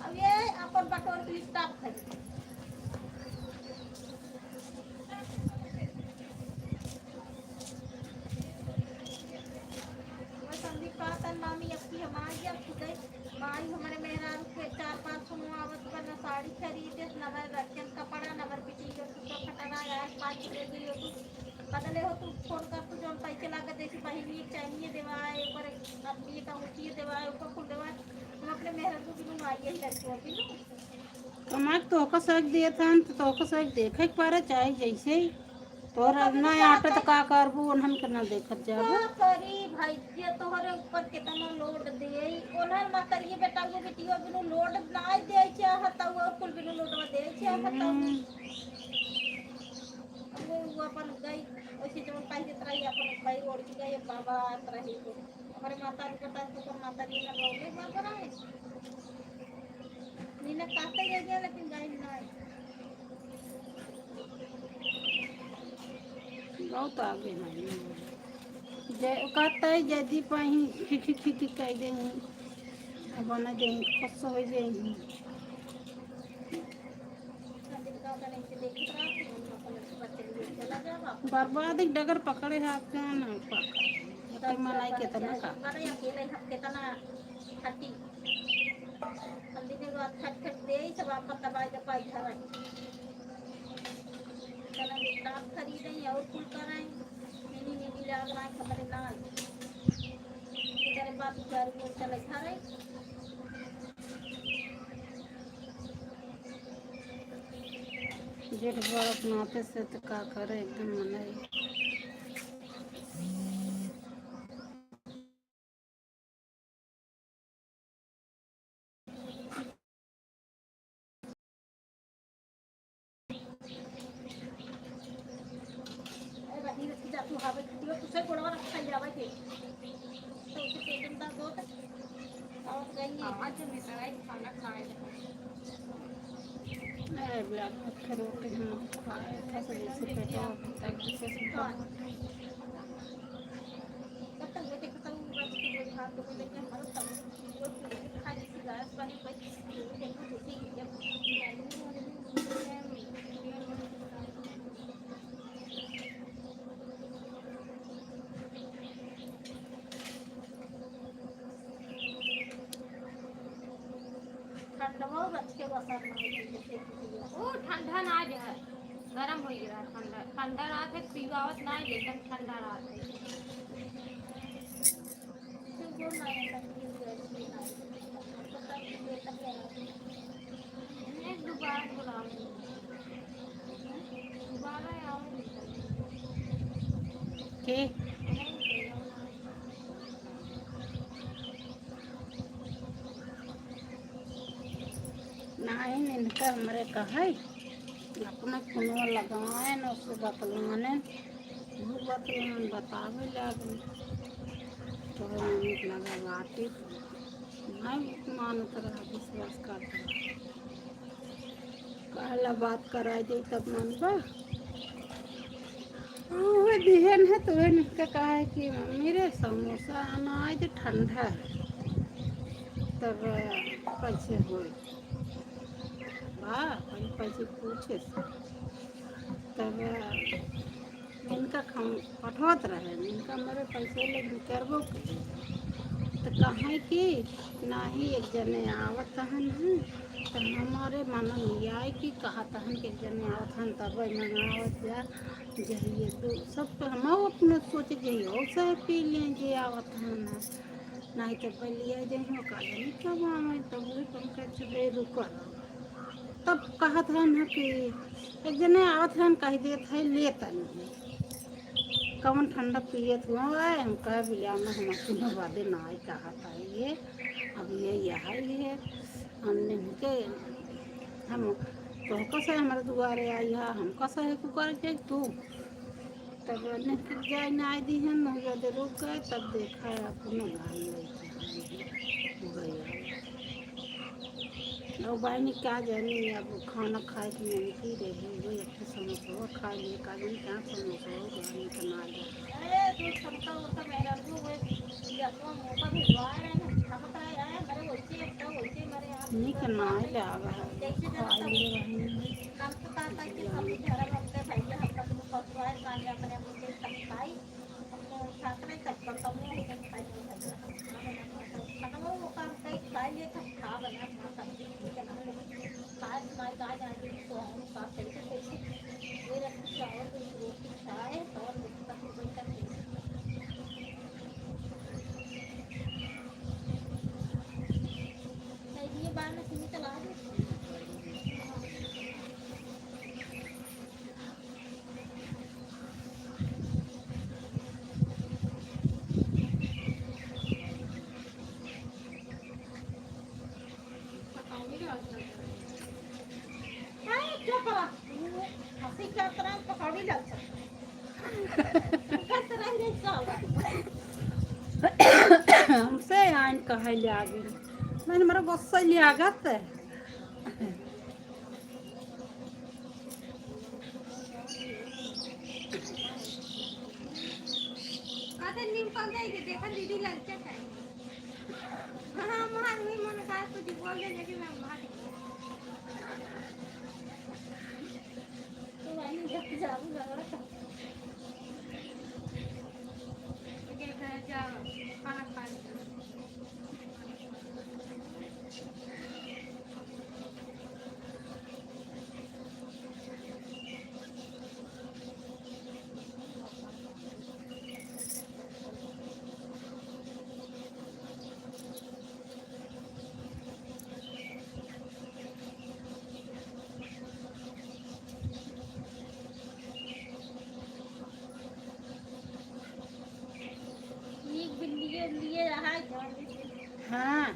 अब ये अपन बटोर के लैपटॉप खरीद संदीप का तन मामी अपनी हमारी अब खुद माई हमारे मेहरारू के 4-5 आवत पर न साड़ी खरीदे नवर रक्षण कपड़ा नवर बिटी जो तो खटरा यार 5 ले गई हो तू बदले हो तू फोन कर तू जो पैसे लाकर देसी पहली चाहिए देवाए ऊपर अपनी का उठी देवाए ऊपर खुल देवाए हम अपने मेहरारू की मंगाई है लड़की अभी कमाक तो का सक दिए था तो का सक देखे के पारे चाहे जैसे ही तोर ना आटे तो का करबू उन्हन के ना देखत जाबू क्या करी भाई ये तोहरे ऊपर कितना लोड दे ओनर मा करिए बेटा वो बेटियो बिनु लोड ना दे चाहत और कुल बिनु लोड दे चाहत वो अपन गई ओसी जो पहले तरह ही अपन भाई ओढ़ के गए बाबा तरह ही को हमारे माता के पता तो माता जी ने बोले बाबा है नीने काटे गए लेकिन गई ना बहुत आगे नहीं कहता है यदि पाही खिखी कह देंगे बना देंगे खुश हो जाएंगे बर्बाद डगर पकड़े है आपके ना मनाई कितना का अकेले कितना हटी हल्दी ने बात खट खट दे सब आपका दवाई दवाई धराई चला लैपटॉप खरीदें और कुल कराएं नीनी लाग रहा है खबर लाल इधर बात कर वो चले खा जेठ बरफ नाते से तो का करे एकदम मनाई तू हवे दियो तुसे गोड़वा रख जावे के तो उसे पेटन दा दो और गई आज में सराय खाना खाए अरे ब्लैक मक्खी रोटी हम खाए था तो जैसे पेटो तक से तो बोले कि हमारा सब वो खाली सिगारेट पानी पे देखो जैसे जब ठंडा हो बच्चे बसर नहीं जैसे ओ ठंडा ना है, गरम हो गया ठंडा ठंडा रात है पीवावत ना है, लेकिन ठंडा रात है। वो नहीं लगती जैसे पता नहीं बेटा क्या एक दोबारा बुलाऊंगी, दोबारा आऊंगी। के नहीं इनका हमारे कहा अपना खुनवा लगाए न उसको बतलाने वो बतलान बतावे लगे तो हमें लगा बातें नहीं मानत रहा विश्वास करता कहला बात कराई दे तब मनबा वो दिहन है तो इनका कहा है कि मेरे समोसा अनाज ठंडा है तब कैसे हो वाह पैसे पूछे तब इनका खम पठौत रहे इनका मेरे पैसे लेकिन करबो तो कहें कि नहीं एक जने आवत हन तो हमारे मन में आए कि कहा तहन के एक जने आवत हन तब मंगावत जा जहिए तो सब तो हम अपने सोचे जइए और सब पी लें जे आवत हन नहीं तो पहले जइए काले नहीं कब आवे तब वही पंकज चुबे रुकर तब कहत हन कि एक जने आवत हन कह देत है लेता नहीं कौन ठंडा पियत हुआ है हम कह बिया में हम अपने वादे ना आए कहा था ये अब ये यहाँ है हमने के हम तो कैसे हमारे दुआरे आई है हम कैसे है कुकर के तू तब ने फिर जाए ना आई दी है ना ज्यादा रुक गए तब देखा है अपने घर में गया और बहनी क्या जानी अब खाना खाए कि नहीं की रही वो एक समोसा खा लिए का जानी क्या समोसा हो बहनी का ना जा अरे तू क्षमता होता मेरा तू वो या तो मौका भिजवा रहे हैं क्षमता है मेरे होती है तो होती है मेरे आप नहीं का ना ले आवा है देखिए जरा खा लिए बहनी हम तो कहता कि सब घर में अपने भैया हम तक फसवाए कान अपने अपने खाई अपने छात्र तक पर कम नहीं है खाई खाना वो काम कई खाई लिए तब खा बना सब्जी के ना खाए माय का जाने तो हम का कैसे कैसे ये रखी चावल रोटी खाए और तक बैठा ये बार में सिमी चला दे क्या करा हंसी क्या तरह पकौड़ी लग सकता क्या तरह ये चल हमसे आइन कहे ले आगे मैंने मेरा गुस्सा ले आगत आते नीम पक जाएगी देखा दीदी लग जाता है हाँ मार हुई मन का कुछ बोल दे लेकिन मैं मार तो मैंने जब जाऊँ लगा जा खाना खा लिए रहा हाँ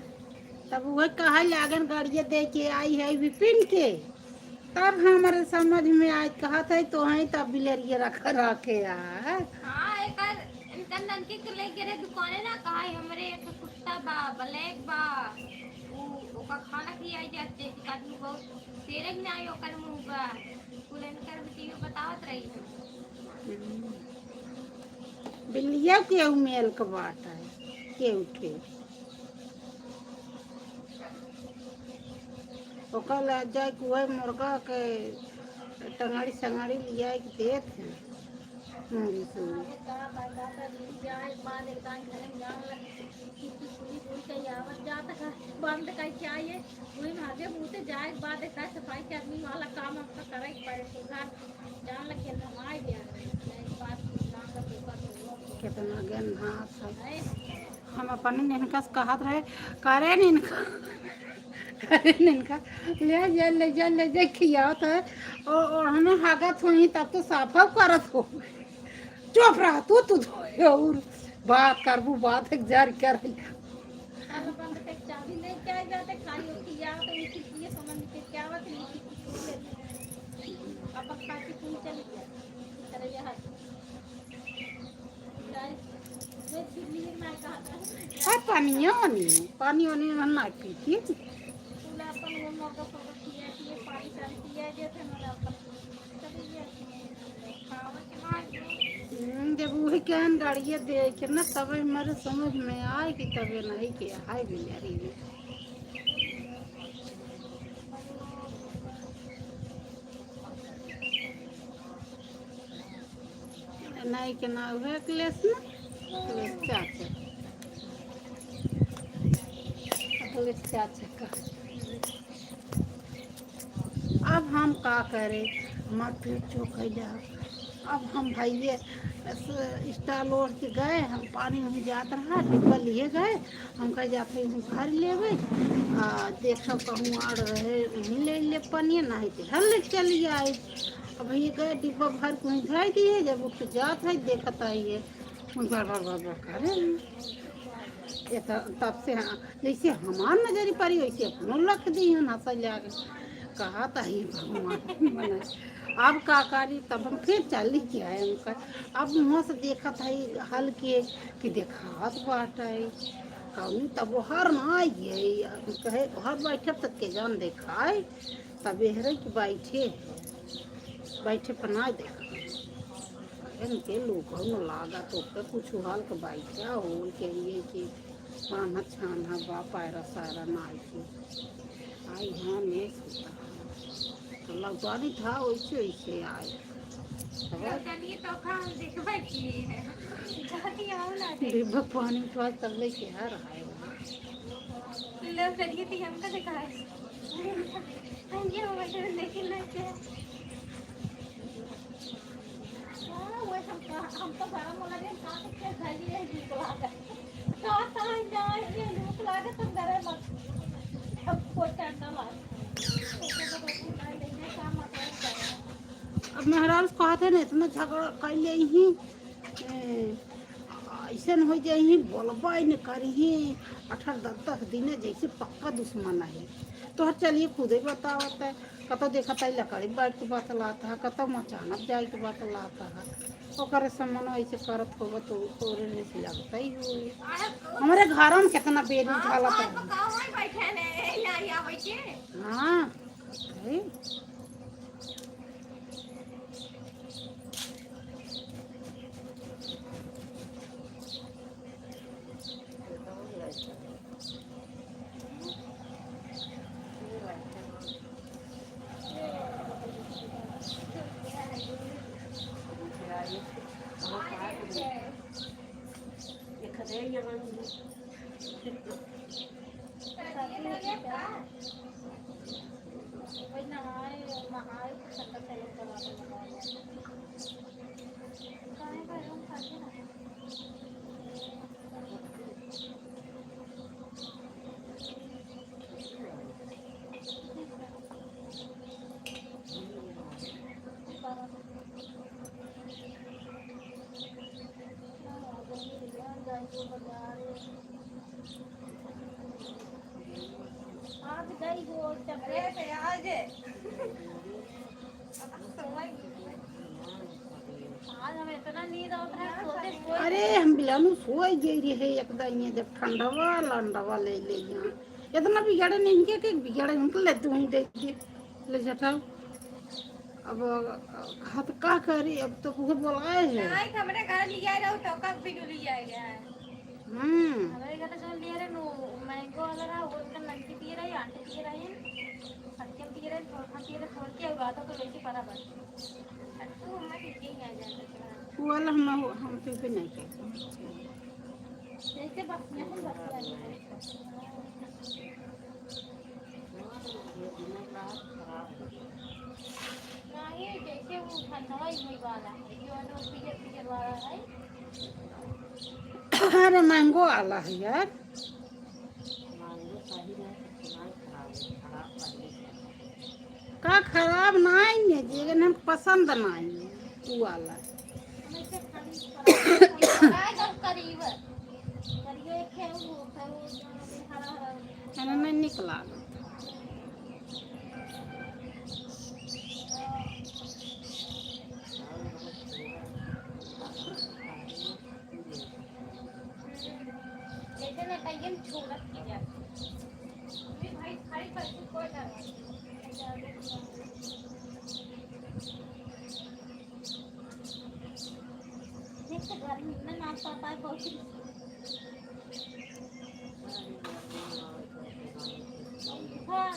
तब वह कहा लागन गाड़िया दे के आई है विपिन के तब हमारे समझ में आज कहा था तो है तब बिलरिया रखे यार हाँ एक इनका ननकी के ले गए दुकाने ना कहा हमरे एक कुत्ता बा ब्लैक बा वो का खाना की आई जाते आदमी बहुत तेरे में आई ओकर मुंह बा कुल इनकर बेटी बतावत रही है बिल्लिया के मेल का बात है के उठे ओकर ले जाए के वही मुर्गा के टंगाड़ी संगाड़ी लिया के देत है मुर्गी सूरी बंद का चाहिए वही भागे मुँह से जाए के बाद एक सफाई के आदमी वाला काम आपका करे पड़े तो जान लगे नहाए गया कितना ज्ञान हाथ है हम अपने निनका से कहत रहे करे निनका करे निनका ले जा खियावत है और हमें हागत हुई तब तो साफा करत हो चुप रहा तू और बात करबू बात एक जार कर अब बंद के चाबी ले के जाते खाली होती या तो इसी लिए समझ के क्या बात नहीं अब पार्टी पूरी चली गया चले जा पानी में ना पीती जब वही कहन गाड़िया दे के ना तब हमारे समझ में आए कि तबे नहीं के आए बिचारी नहीं के ना हुए क्लेश ना क्लेश चाचा क्लेश चाचा का अब हम का करें हमार पेट चौक जा अब हम भाइये स्टाल ओढ़ के गए हम पानी में जात रहा डिब्बा लिए गए हम कह जाते हम घर लेवे देखो कहूँ आड़ रहे वहीं ले पानी नहीं थे हल ले चलिए आए अब ये गए डिब्बा भर के वहीं धराई दिए जब उठ जात है देखत आइए बार करे ये तब से जैसे हमार नजरी पड़ी वैसे अपनों रख दी हन हंसा जाके कहा था ही भगवान बना अब का करी तब हम फिर चली के आए उनका अब वहाँ से देखा था हल के कि देखा बाट है कहूँ तब वो हर ना आई कहे हर बैठे तक के जान देखाए तब एहरे कि बैठे पर ना देखा इनके लोग लागा तो कुछ हाल के बैठा हो के लिए कि पाना छाना बा पैरा सारा ना आई हाँ नहीं सोता लौटानी था वैसे वैसे आए डिब्बा पानी के तब ले के हर आए हम तो गरम वाला दिन खा के खाली है भूख लगा तो जाए भूख लगा तो डरे मत अब कोई टेंशन ना अब महाराज कहते ना इतना झगड़ा कर ले ही ऐसा हो जाए ही बोलबा न करी 8-10 दिन जैसे पक्का दुश्मन है तो हर चलिए खुद ही बतावत है कतो देखा था लकड़ी बैठ के बात लाता है कतो मचानक जाए के बात लाता है ओकर सम्मान ऐसे करत होगा तो तोरे से लगता ही हो हमारे घरों में कितना बेरी झाला हाँ आज गई वो चपरे पे आज हमें इतना नींद आता है सोते अरे हम बिलानु सोई गई रहे एकदम ये जब ठंडवा लंडवा ले यहाँ इतना बिगाड़े नहीं के बिगाड़े उनको ले तू ही देख ले जटाओ अब हाथ का करी अब तो कुछ बोलाए है हमारे घर लिया रहो तो कब भी लिया गया है हम्म रहा वो तो लड़की पिए रही आंटी पिए रही सत्यम पिए रहे छोड़ के बातों को लेके बराबर तो मैं पीछे ही आ जाता वो वाला हम पे नहीं कहते। जैसे बस में हम बस नहीं जैसे वो ठंडा ही वाला है जो है पिए पिए वाला है अरे मैंगो आला है यार। का खराब नहीं है लेकिन हम पसंद नहीं है वो वाला। हमें से खाली करीब करिए खेल वो हरा हरा मैंने नहीं निकला जैसे ना टाइम छोड़ दिया भाई खाली पर कोई डर नहीं तो गर्मी में नाश्ता पाए बहुत हाँ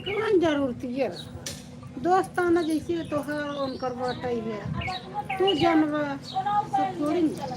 कौन जरूरत ये रहा दोस्त आना जैसे तोहार उनकर बाटई है तू जानवा सब थोड़ी ना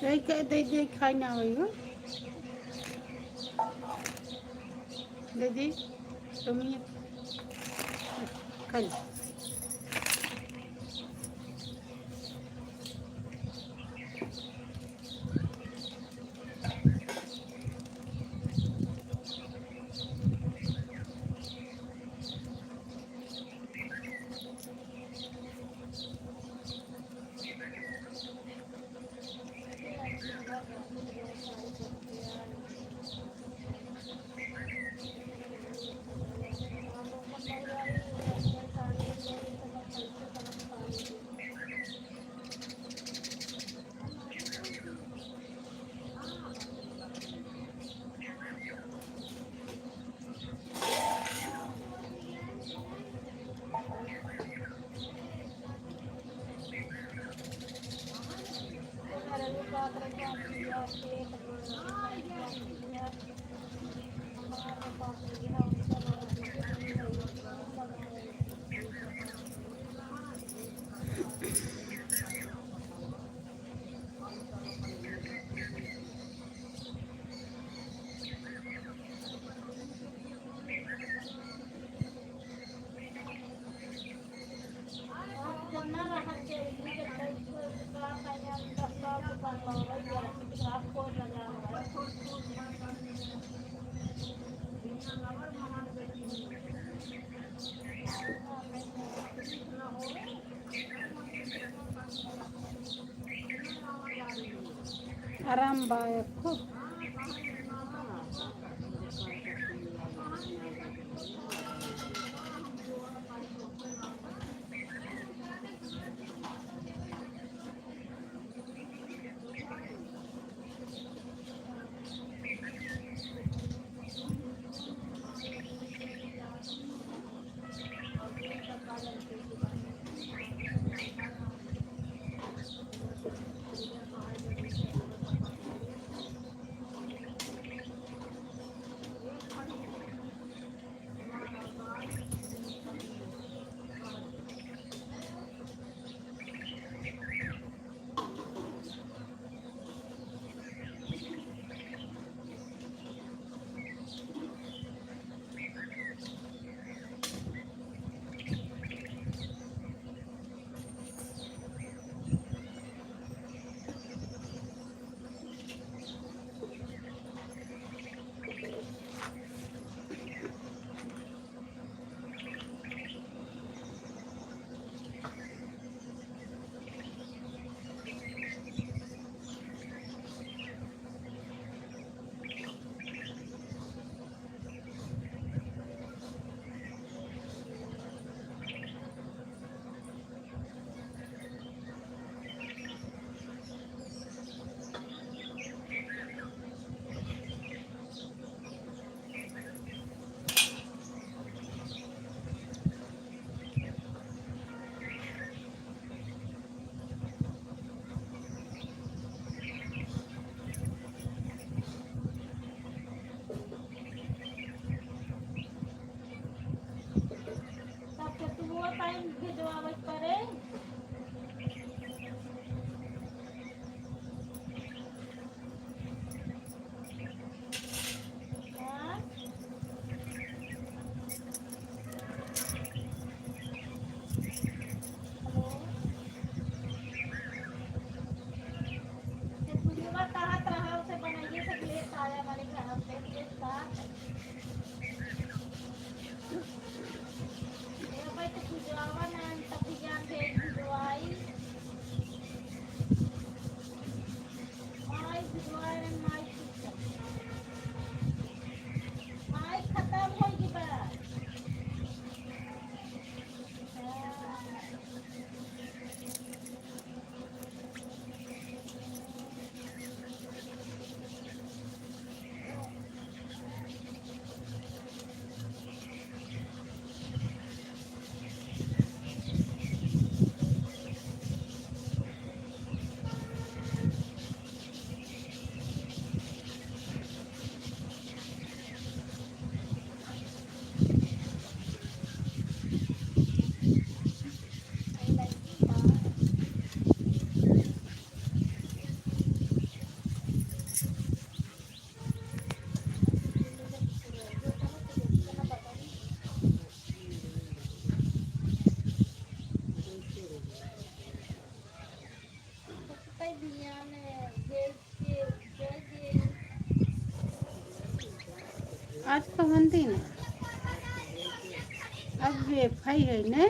यही कह दे खाई ना हुई हो दीदी तुम ये खाई आराम बाय खूब आज तो बनती ना अब वेफाई है ने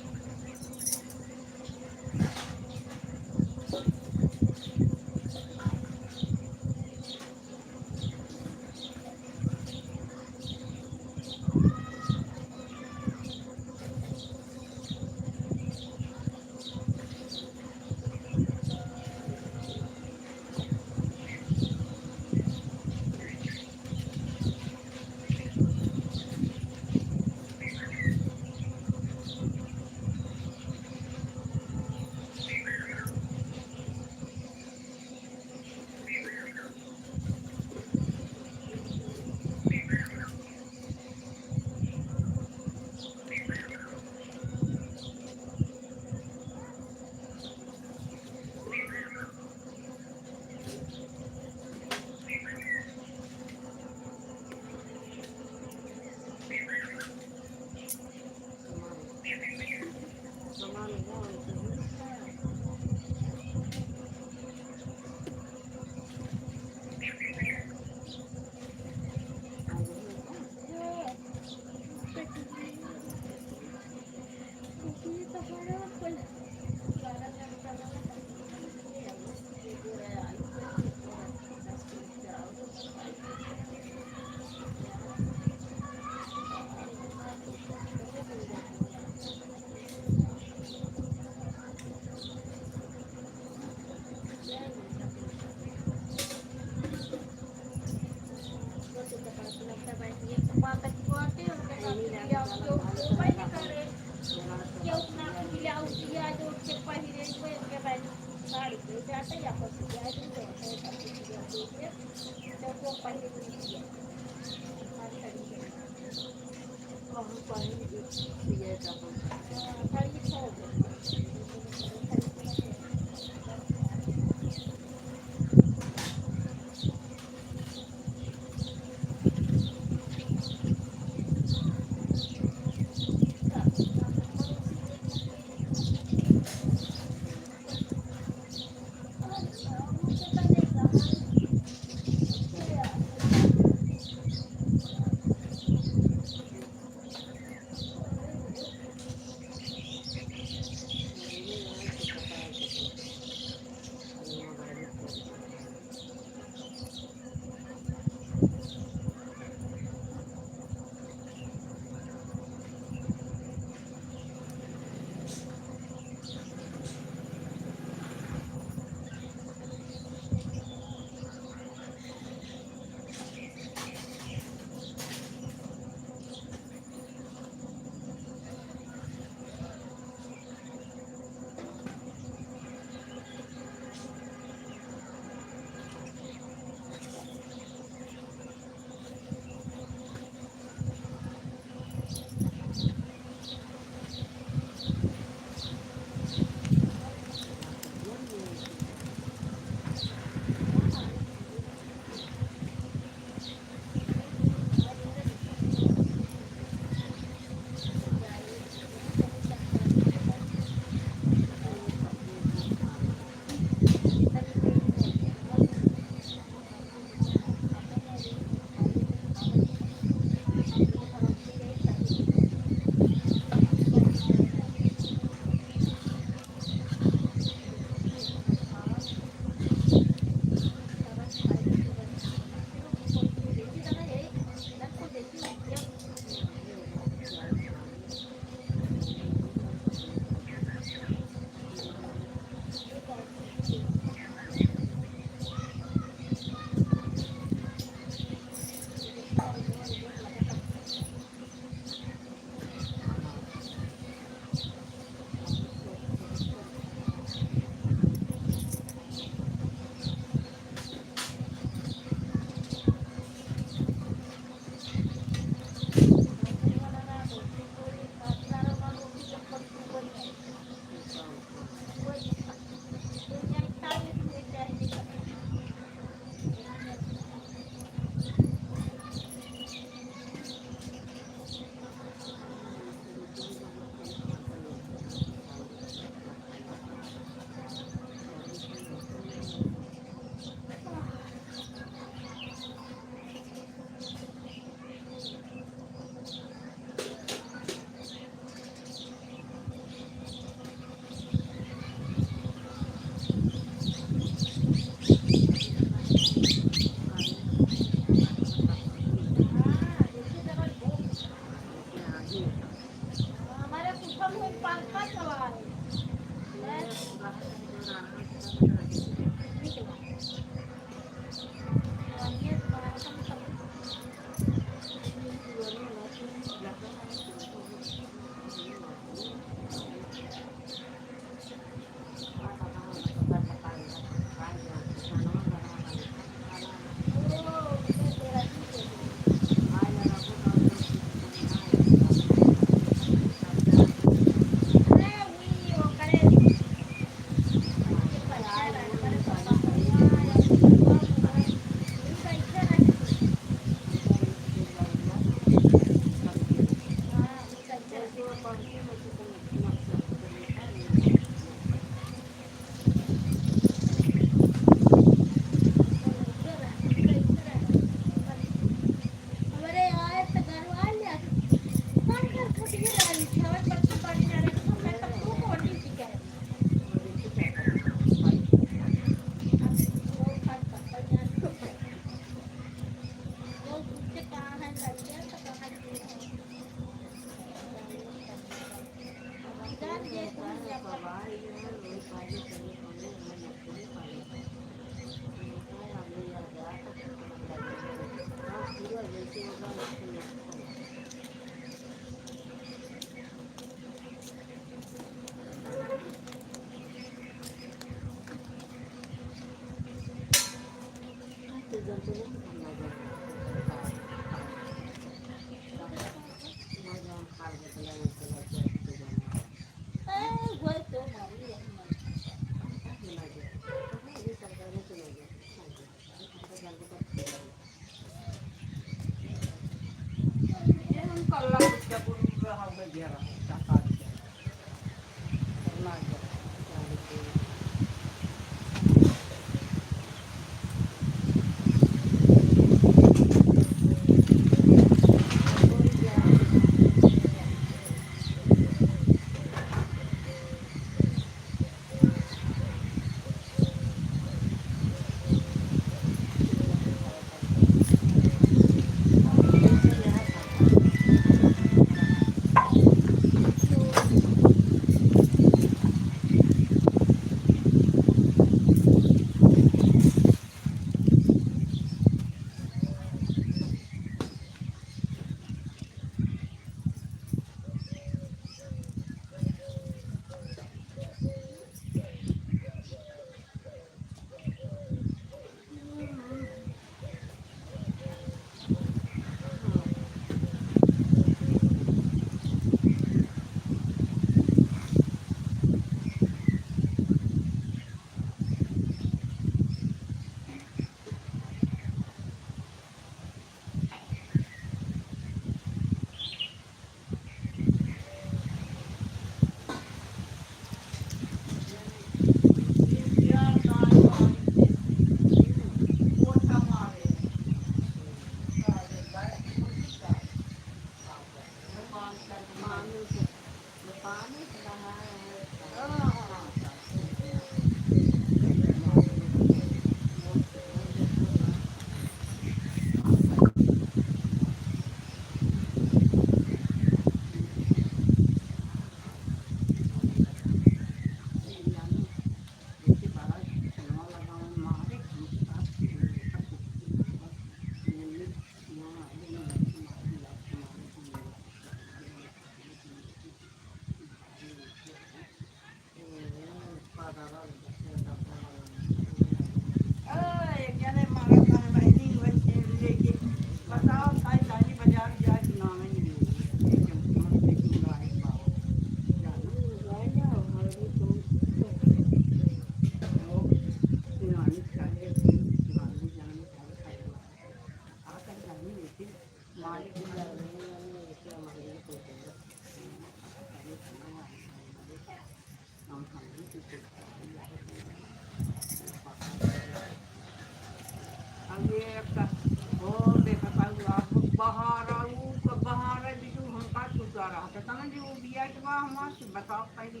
बताओ पहले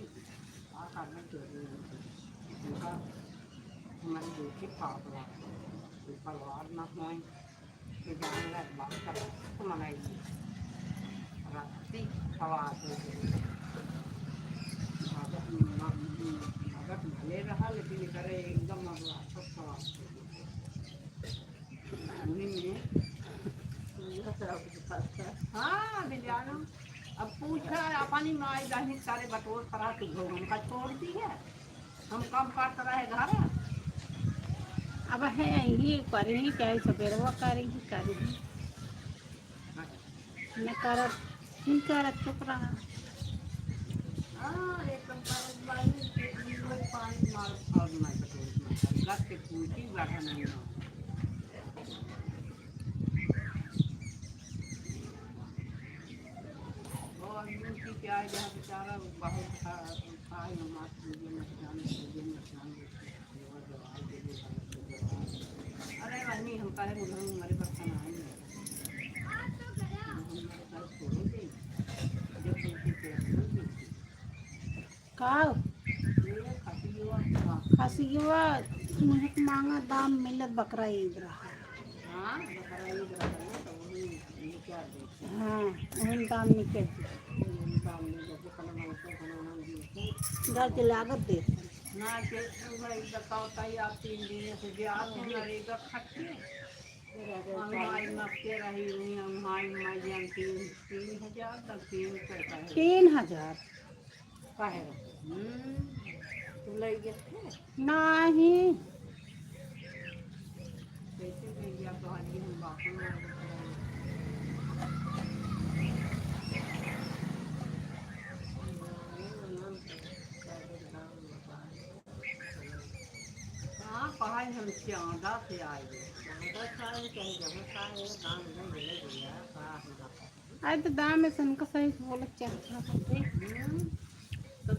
करना चाहिए उनका हमारी बेटी पापड़ा परिवार ना हो जाने लग बात कर तो मनाई रात्रि आवाज भगत भले रहा लेकिन करे एकदम हाँ विद्यालय अब पूछा अपनी माई बहनी सारे बटोर करा तो हमका छोड़ दी है हम कम काट रहे घर अब है ये करेंगे क्या सवेरवा करेंगी करेंगी न कर चुप रहा हाँ एकदम पानी मार और मैं बटोर गस के पूछी बैठा नहीं हो क्या जहाँ बेचारा बहुत अरे वही हम कहे हमारे पास खासी युवा मुझे मांगा दाम मिलत बकरा ईद रहा हाँ वही दाम निकल डाल के लागत दे ना के भाई बताओ ताई आप 3 दिन से जे आते हैं नरेगा खाते हम हाई मस्ते रही हुई हम हाई माई जान 3,000 तक 3 करता है 3,000 काहे तू ले गए थे नहीं कैसे ले गया तो आज हम बाकी में हाँ पढ़ाई हम चाँदा से आए आज तो दाम में सन का सही बोलत चाहता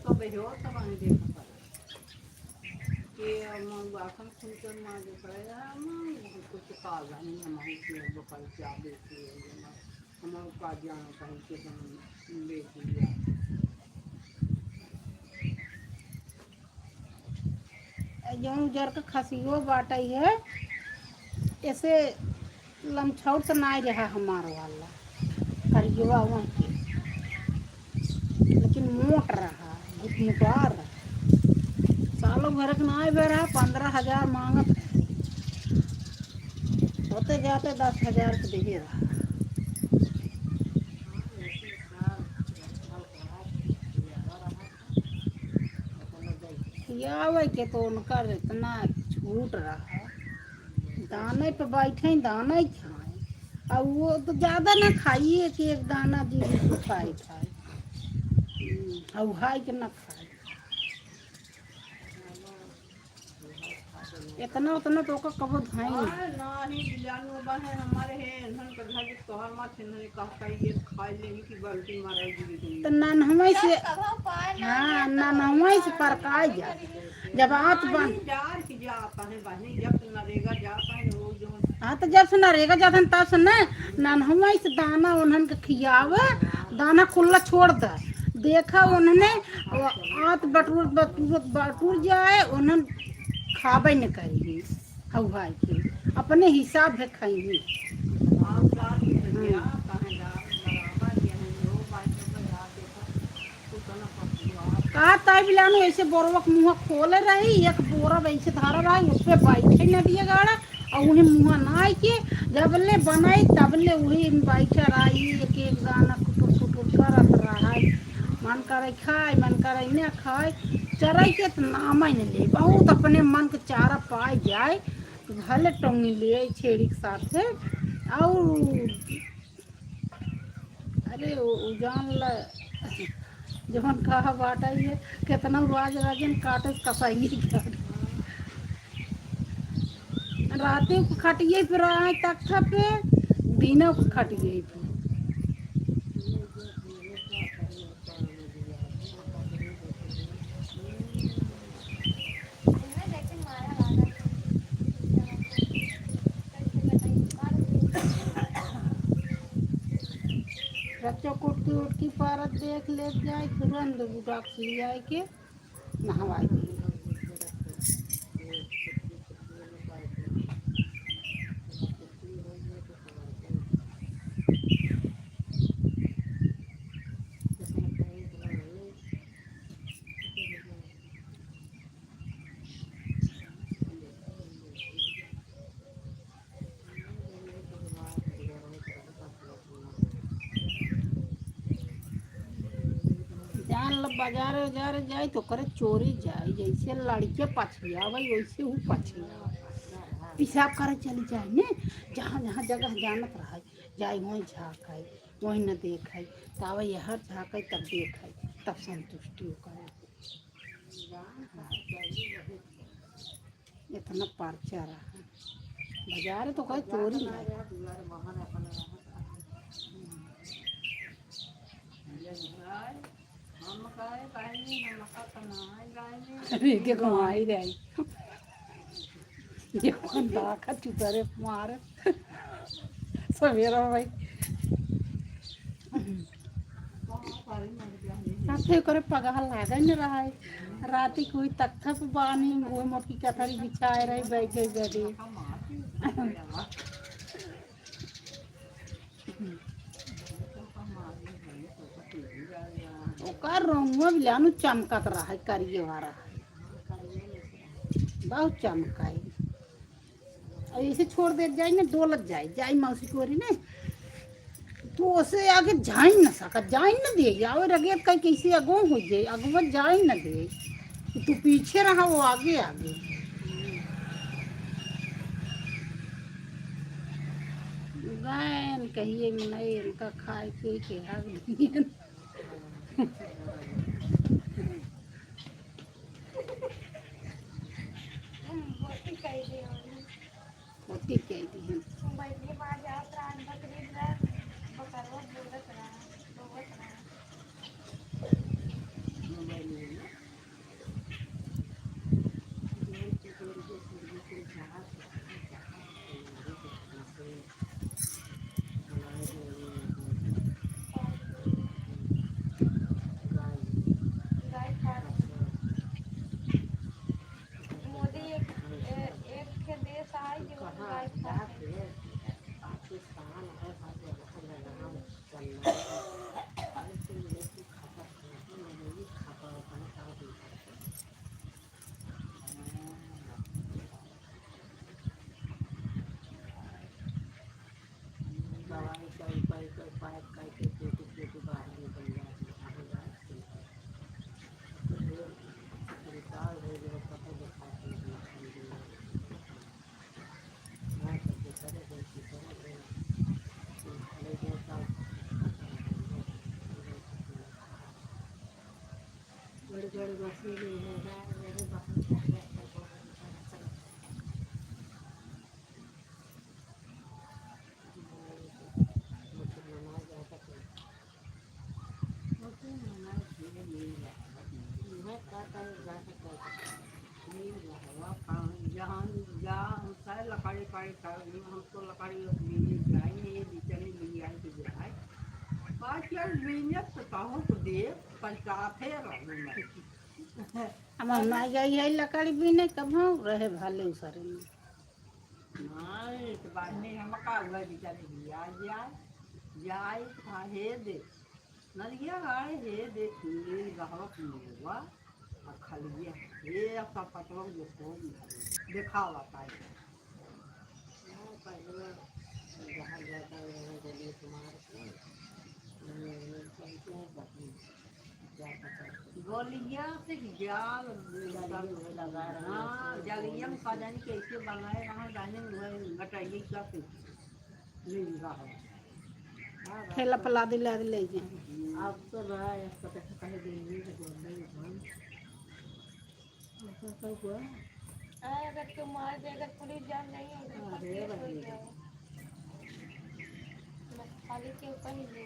तो बेहो तब हम देखा कि हम बासन सुनकर माँ जो पड़ेगा हम कुछ काजा नहीं हमारी चीज़ बकल क्या बेची है हमारे का जाना कहीं के हम बेच लिया जौन जर का खसियो बाटई है ऐसे लमछौट तो नहीं रहा हमारा वाला करिएवा वहाँ के लेकिन मोट रहा घुटमुटार रहा सालों भर के नहीं बे रहा 15,000 मांगत है होते जाते 10,000 के दे रहा खियावे के तो उनका इतना छूट रहा दाने पे बैठे दाना ही खाए और वो तो ज़्यादा ना खाइए कि एक दाना जी खाए और हाई के ना खाए इतना उतना तो का कबो धाई नहीं बिलानु बने हमारे हैं इन्हन के घर तो हर माथे ने कहता ये खा लेगी कि बाल्टी मारेगी तो ननहमई से हाँ ननहमई से परकाई जा जब आत बन जार की जाता है बहनी जब नरेगा जाता है वो जो हाँ तो जब से नरेगा जाता तब से न ननहमई से दाना उन्हन के खियावे दाना खुला छोड़ दे देखा उन्होंने आत बटूर जाए उन्हन खाबे न करेगी हवाई के अपने हिसाब से खाएंगी आप जार की गया कहां जा बराबर ये है लोग बाइक पे जा देखो तो ना पड़ती का ताई बिलानु ऐसे बोरवा के मुँह खोले रही एक बोरा वैसे धारा रही उस पर बैठे न दिए गाड़ा और उन्हें मुँह नाई के जब ले बनाई तब ले वही बैठे रही एक एक दाना कुटुर कुटुर करत रहा मन करे खाए मन करे न खाए चराई के तो नाम ही नहीं ले बहुत अपने मन के चारा पाए जाए तो भले टोंगी ले छेड़ी के साथ से और अरे जान ल जवन कहा बाटा है कितना राज राजन काटे कसाई रात को खटिए फिर आए तख्ता पे दिनों को खटिए फिर बच्चों को उठकी पारत देख ले जाए तुरंत बुढ़ा ले जाए के नहवाई दिए बाजार उजार जाए तो करे चोरी जाए जैसे लड़के पछिया भाई वैसे वो पछिया पेशाब करे चली जाए ने जहाँ जहाँ जगह जानत रहा जाए वहीं झाँकाई वहीं न देखाई तब यह झाँकाई तब देखाई तब संतुष्टि करे इतना पर्चा रहा बाजार तो कहीं चोरी नहीं के कमाई रही ये कौन दाखा चुतरे मार सवेरा भाई साथे करे पगार लागे न रहा है राती कोई तख्ता पे बानी वो मोटी कथरी बिछाए रही बैठे बैठे ओकर रंगवा भी लानु चमकत रहा है करिए वाला बहुत चमकाई। और ऐसे छोड़ दे जाए ना डोलत जाए जाए मौसी कोरी ना तो उसे आगे जाए न सका जाए न दे आवे रगेत का कैसे अगो हो जाए अगवा जाए न दे तू पीछे रहा वो आगे आगे गायन कहिए में नहीं इनका खाए पी के हक दिए होती कही दी होती क्या दी बैठने बाहर जा प्राण बकरी बकरवा बोलत रहा बोलत रहा गाय खा मोदी एक के देश आए जो गाय खा जहाँ जहाँ सारे लकड़ी लकड़ी हमको लकड़ी मिली जाए ये बिचड़ी मिली आई तो जाए बात यार बिजनेस तो कहो तो दे पलटाते रहूँ हमार माई गई है लकड़ी बीने कब रहे भाले उसरे में नहीं तो बाद में हम का हुआ बिचारे लिया जाए जाए था हे दे नलिया गाड़े हे दे खुले गहवक मिलवा और खलिया ये अपना पतलों जो को दिखावा पाए जहाँ जाता है वहाँ गली तुम्हारे गोलियां से जाल लगा रहा जलियम खजानी कैसे बनाए वहाँ जाने घटाइए क्या नहीं रहा ठेला फला दिला ले जाए अब तो रहा है कहे देंगे तो हुआ अगर तुम मार दे अगर पुलिस जान नहीं है खाली के ऊपर ही ले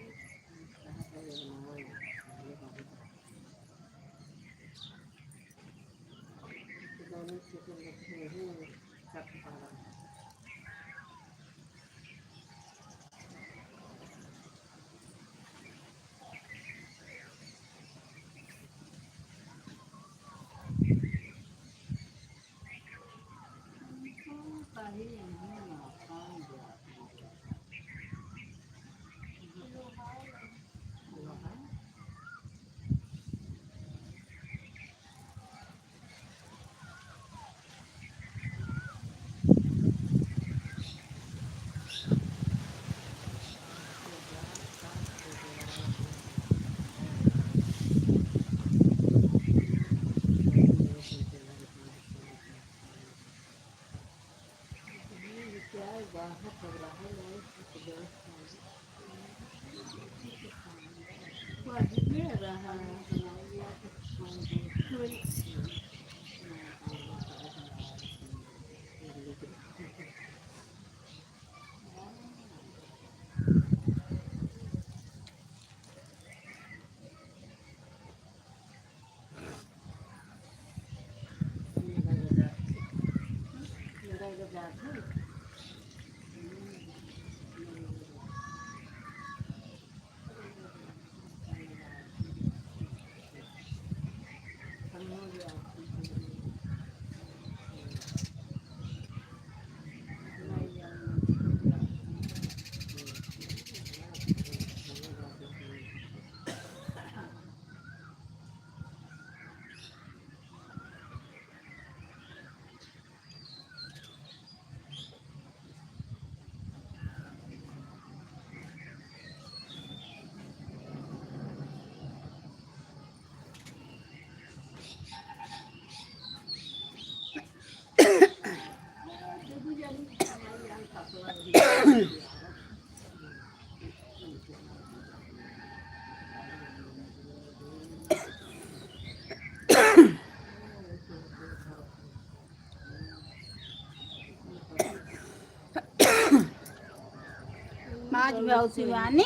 आज भाव शिवानी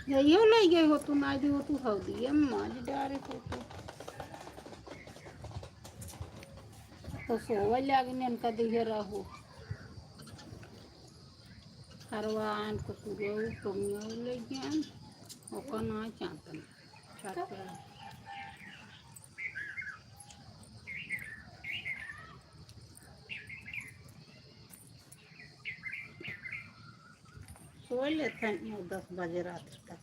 यही ले गए हो तू ना दी हो तू हो दी आज डारे तो सोवा लागे ने इनका दिहे रहो हरवान को तुरो कमियो ले गया ओका ना चाहतन सो लेते हैं 10 बजे रात तक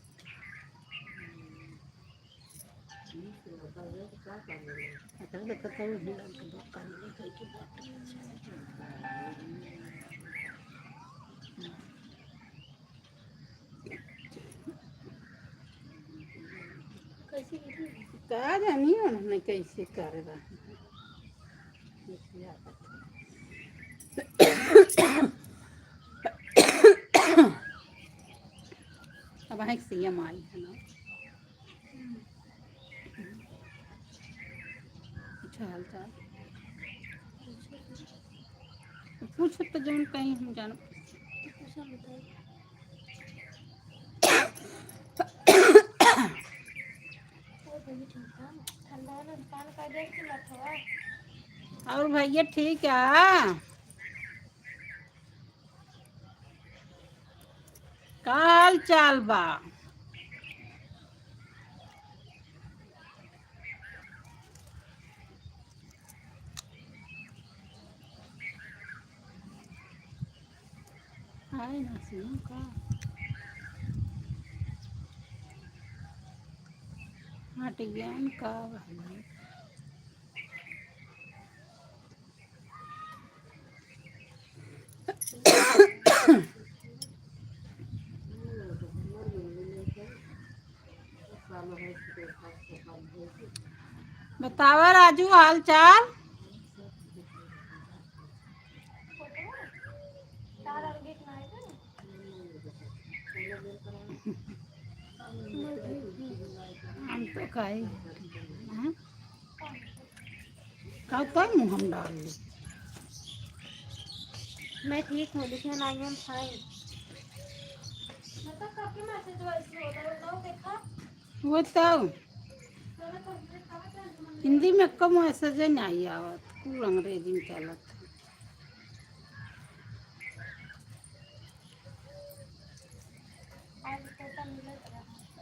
अच्छा देखो तो हिलन के दुकान में गई की बात क्या जानी उन्होंने कैसे कर रहा अब एक सीएम आई है ना अच्छा हाल चाल पूछो तो जौन कहीं हम जान और भैया ठीक है का हाल चाल बा हाय ना सुनो का हट ज्ञान का भाई बतावा राजू हाल चाल हम तो खाए का तो मुँह हम डाल ली मैं ठीक हूँ लेकिन आई एम फाइन। वो तो हिंदी में कम मैसेज नहीं आवत कुल अंग्रेजी में चलत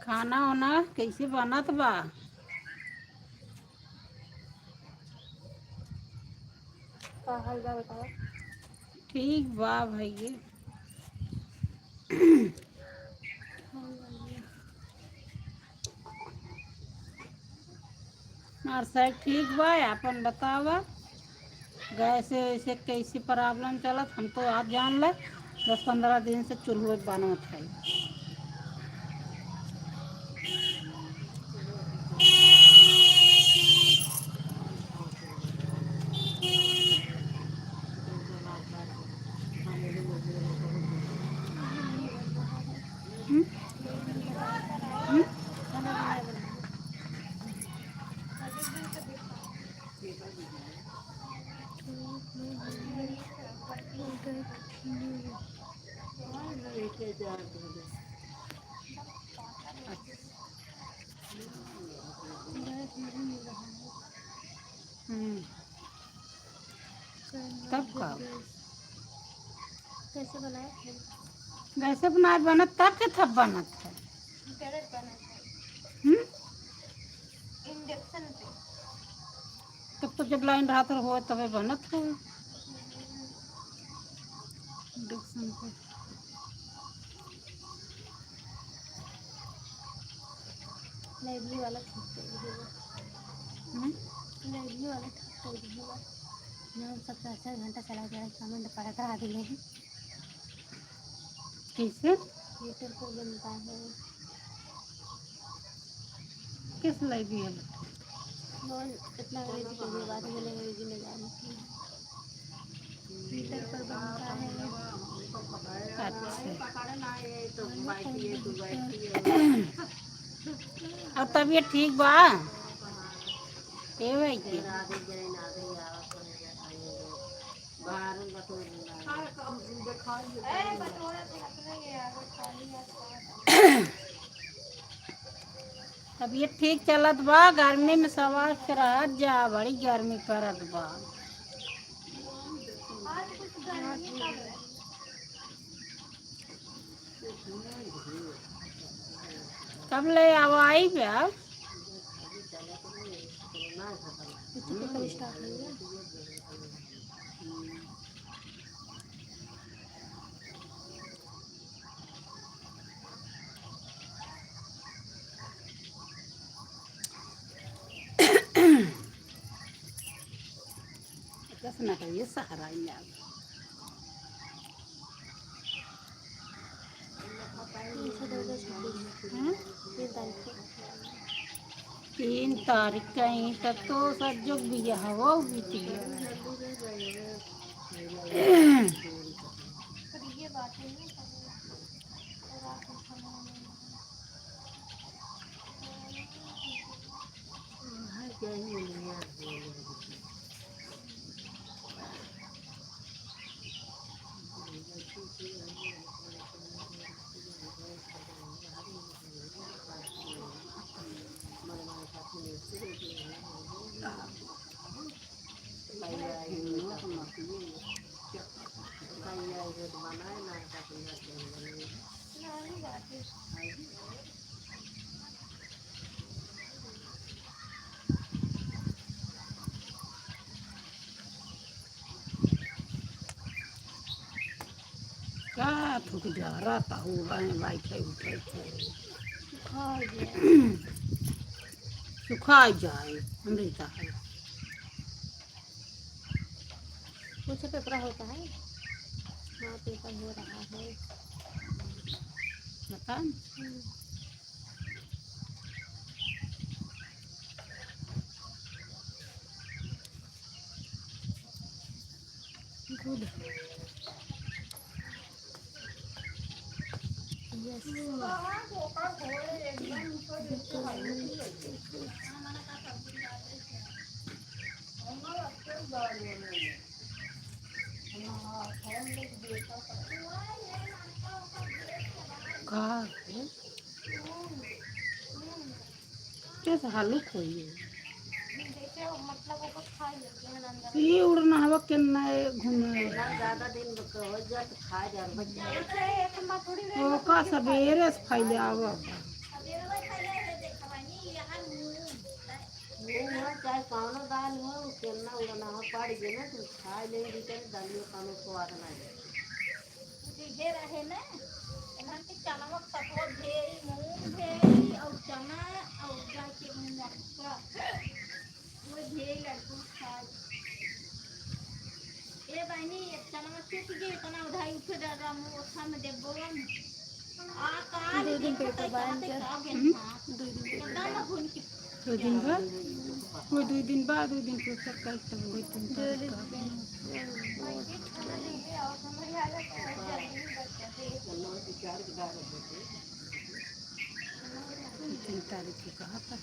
खाना वाना कैसे बनत बा हाल बा बताओ। ठीक बा भैया हमार साइड ठीक बा अपन बतावा गैस वैसे कैसी प्रॉब्लम चलत हम तो आज जान ले 10-15 दिन से चूल्हे बनत है तब का कैसे बनाए? वैसे बनाए बनत तब के थप बनत है इंडक्शन पे। तब तो जब लाइन रहा तो हो तबे बनत हो इंडक्शन पे लाइब्रेरी वाला ठीक कर दीजिएगा। लाइब्रेरी वाला ठीक कर दीजिएगा। ना सब 4-4 घंटा चला जाए सामान तो पढ़ा करा देंगे। कैसे हीटर को बनता है किस लाइब्रेरी है और इतना अंग्रेजी के बाद मिले अंग्रेजी में जाने की हीटर पर बनता है। अच्छा और तबीयत ठीक बा ए भाई के बाहर में बटोर खा कम दिखाई ए बटोरा तो अपने गया वो खाली है। तबीयत ठीक चलत बा, गर्मी में सवार करात जा, बड़ी गर्मी करत बा। आज कुछ गर्मी कम है। कब ले आओ आई बे अब? कल स्टार्ट होगा। कैसे ना करिए सहारा ही आ। 3 तारीख कहीं तक तो सज्जो भी हवा बीत गया। पर ये बात है ना रात में खाना नहीं बात है। क्या थुक जा रहा था हुआ है बैठे उठे थे सुखा जाए अमृता है कुछ पेपर होता है। हाँ पेपर हो रहा है। बता गुड कैसे हालत हुई जैसे मतलब वो खा लेते हैं अंदर। ये उड़ना हवा के नए घूमे ज्यादा दिन हो जात खा जा बच्चा ऐसे एक माँ थोड़ी देर वो का सवेरे से फैले आवा मुंह चाहे कौनो दाल हो केना उड़ना हो पड़ गए ना तो खा लेंगे चाहे दालियों कौनो स्वाद ना ढेर है ना यहाँ के चना सफेद भेल मूंग भेल और चना और गाय के मक्का वो भेल लड्डू खाए। ए बहनी चना चुप गई तना उधाई उठे डरा मुंह ओठा में देबो आ का 2 दिन पेट बांध के 2 दिन एकदम भून के 2 दिन बाद वो 2 दिन बाद 2 दिन फिर कल तक कोई तुम तीन तारीख को कहा था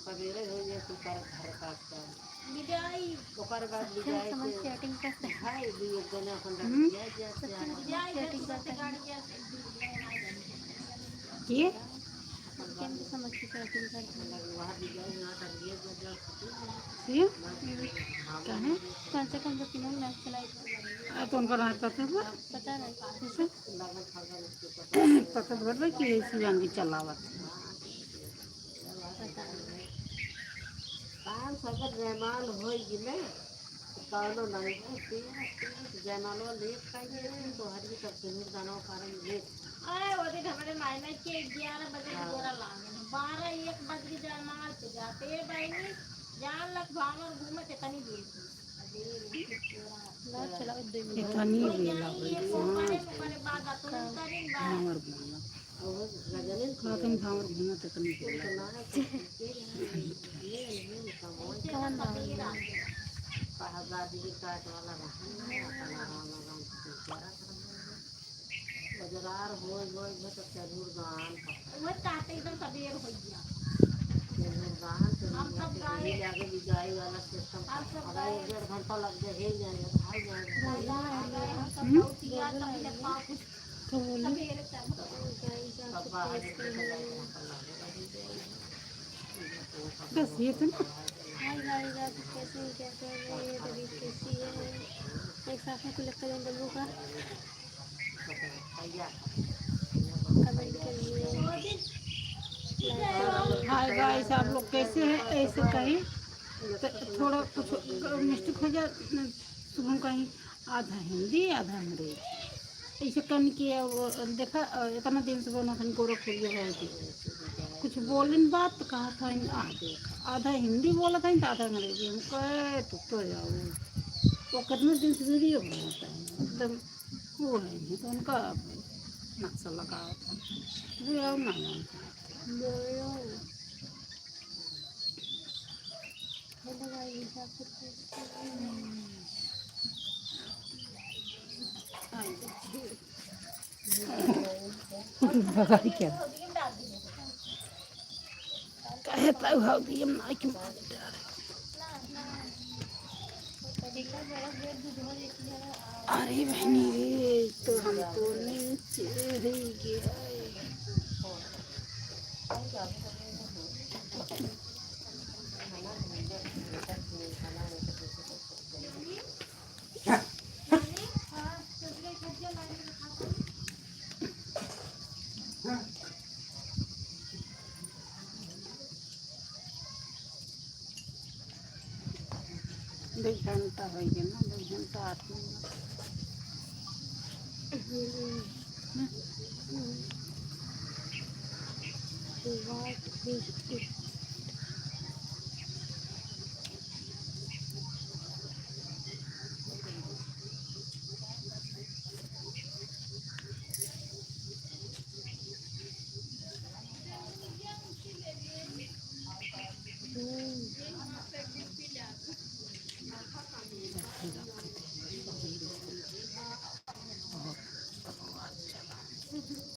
सवेरे हो जाए तो घर का विदाई ओकर बाद विदाई से सेटिंग करते हाय भी एक जना अपन रख दिया विदाई करते गाड़ी ये समझ के सेटिंग करते वहाँ विदाई ना कर दिया जब ये क्या है कौन से तीनों मैच चलाई तो उनका रहता था पता नहीं पता बढ़ रहा कि शिवांगी चलावत काम सगर जयमाल हो गिले कौनो नहीं जयमाल लेट खाइए तो हर भी तक सिंदूर दानों कारण लेट अरे वो दिन हमारे मायने के 11 बजे गोरा लागे 12-1 बज के जयमाल पे जाते बहनी जान लग भावर घूमे के तनी दूर इतनी बेला भावर घूमना और रजनी कहते भावर घूमत इतनी बेला कौन ना कहा दादी जी काट वाला रहा अपना राम राम बजरार हो गए तो जरूर गान वो काटे एकदम सबेर हो गया। जरूर गान हम सब गाए आगे बिजाई वाला सिस्टम अगर 1 डेढ़ घंटा लग जाए हिल जाएंगे भाई जाएंगे हम सब लौटिया तभी तक पाँव कुछ तो बोली सबेर तक सब बाहर निकल जाएगा बस ये तो हाय गाइस आप कैसे हैं क्या कर रहे हैं तबीयत कैसी है एक साथ में कुल करें डब्बू का कमेंट करिए हाय गाइस आप लोग कैसे हैं ऐसे कहीं थोड़ा कुछ मिस्टेक हो जाए शुभम कहीं आधा हिंदी आधा अंग्रेजी ऐसे कन किया वो देखा इतना दिन से बना था गोरखपुर गए थे कुछ बोलन बात तो कहा था आधा हिंदी बोला था तो आधा अंग्रेजी हम कहे तो जाओ वो कितने दिन से वीडियो बनाता है एकदम वो है नहीं तो उनका नक्शा लगा था फिर और ना बोलो हेलो गाइस आप कैसे हैं बगाड़ी क्या कहता भाव दिए ना कि अरे बहनी रे तो हमको नीचे ही गया दो घंटा हो गया ना 2 घंटा 8 मिनट बात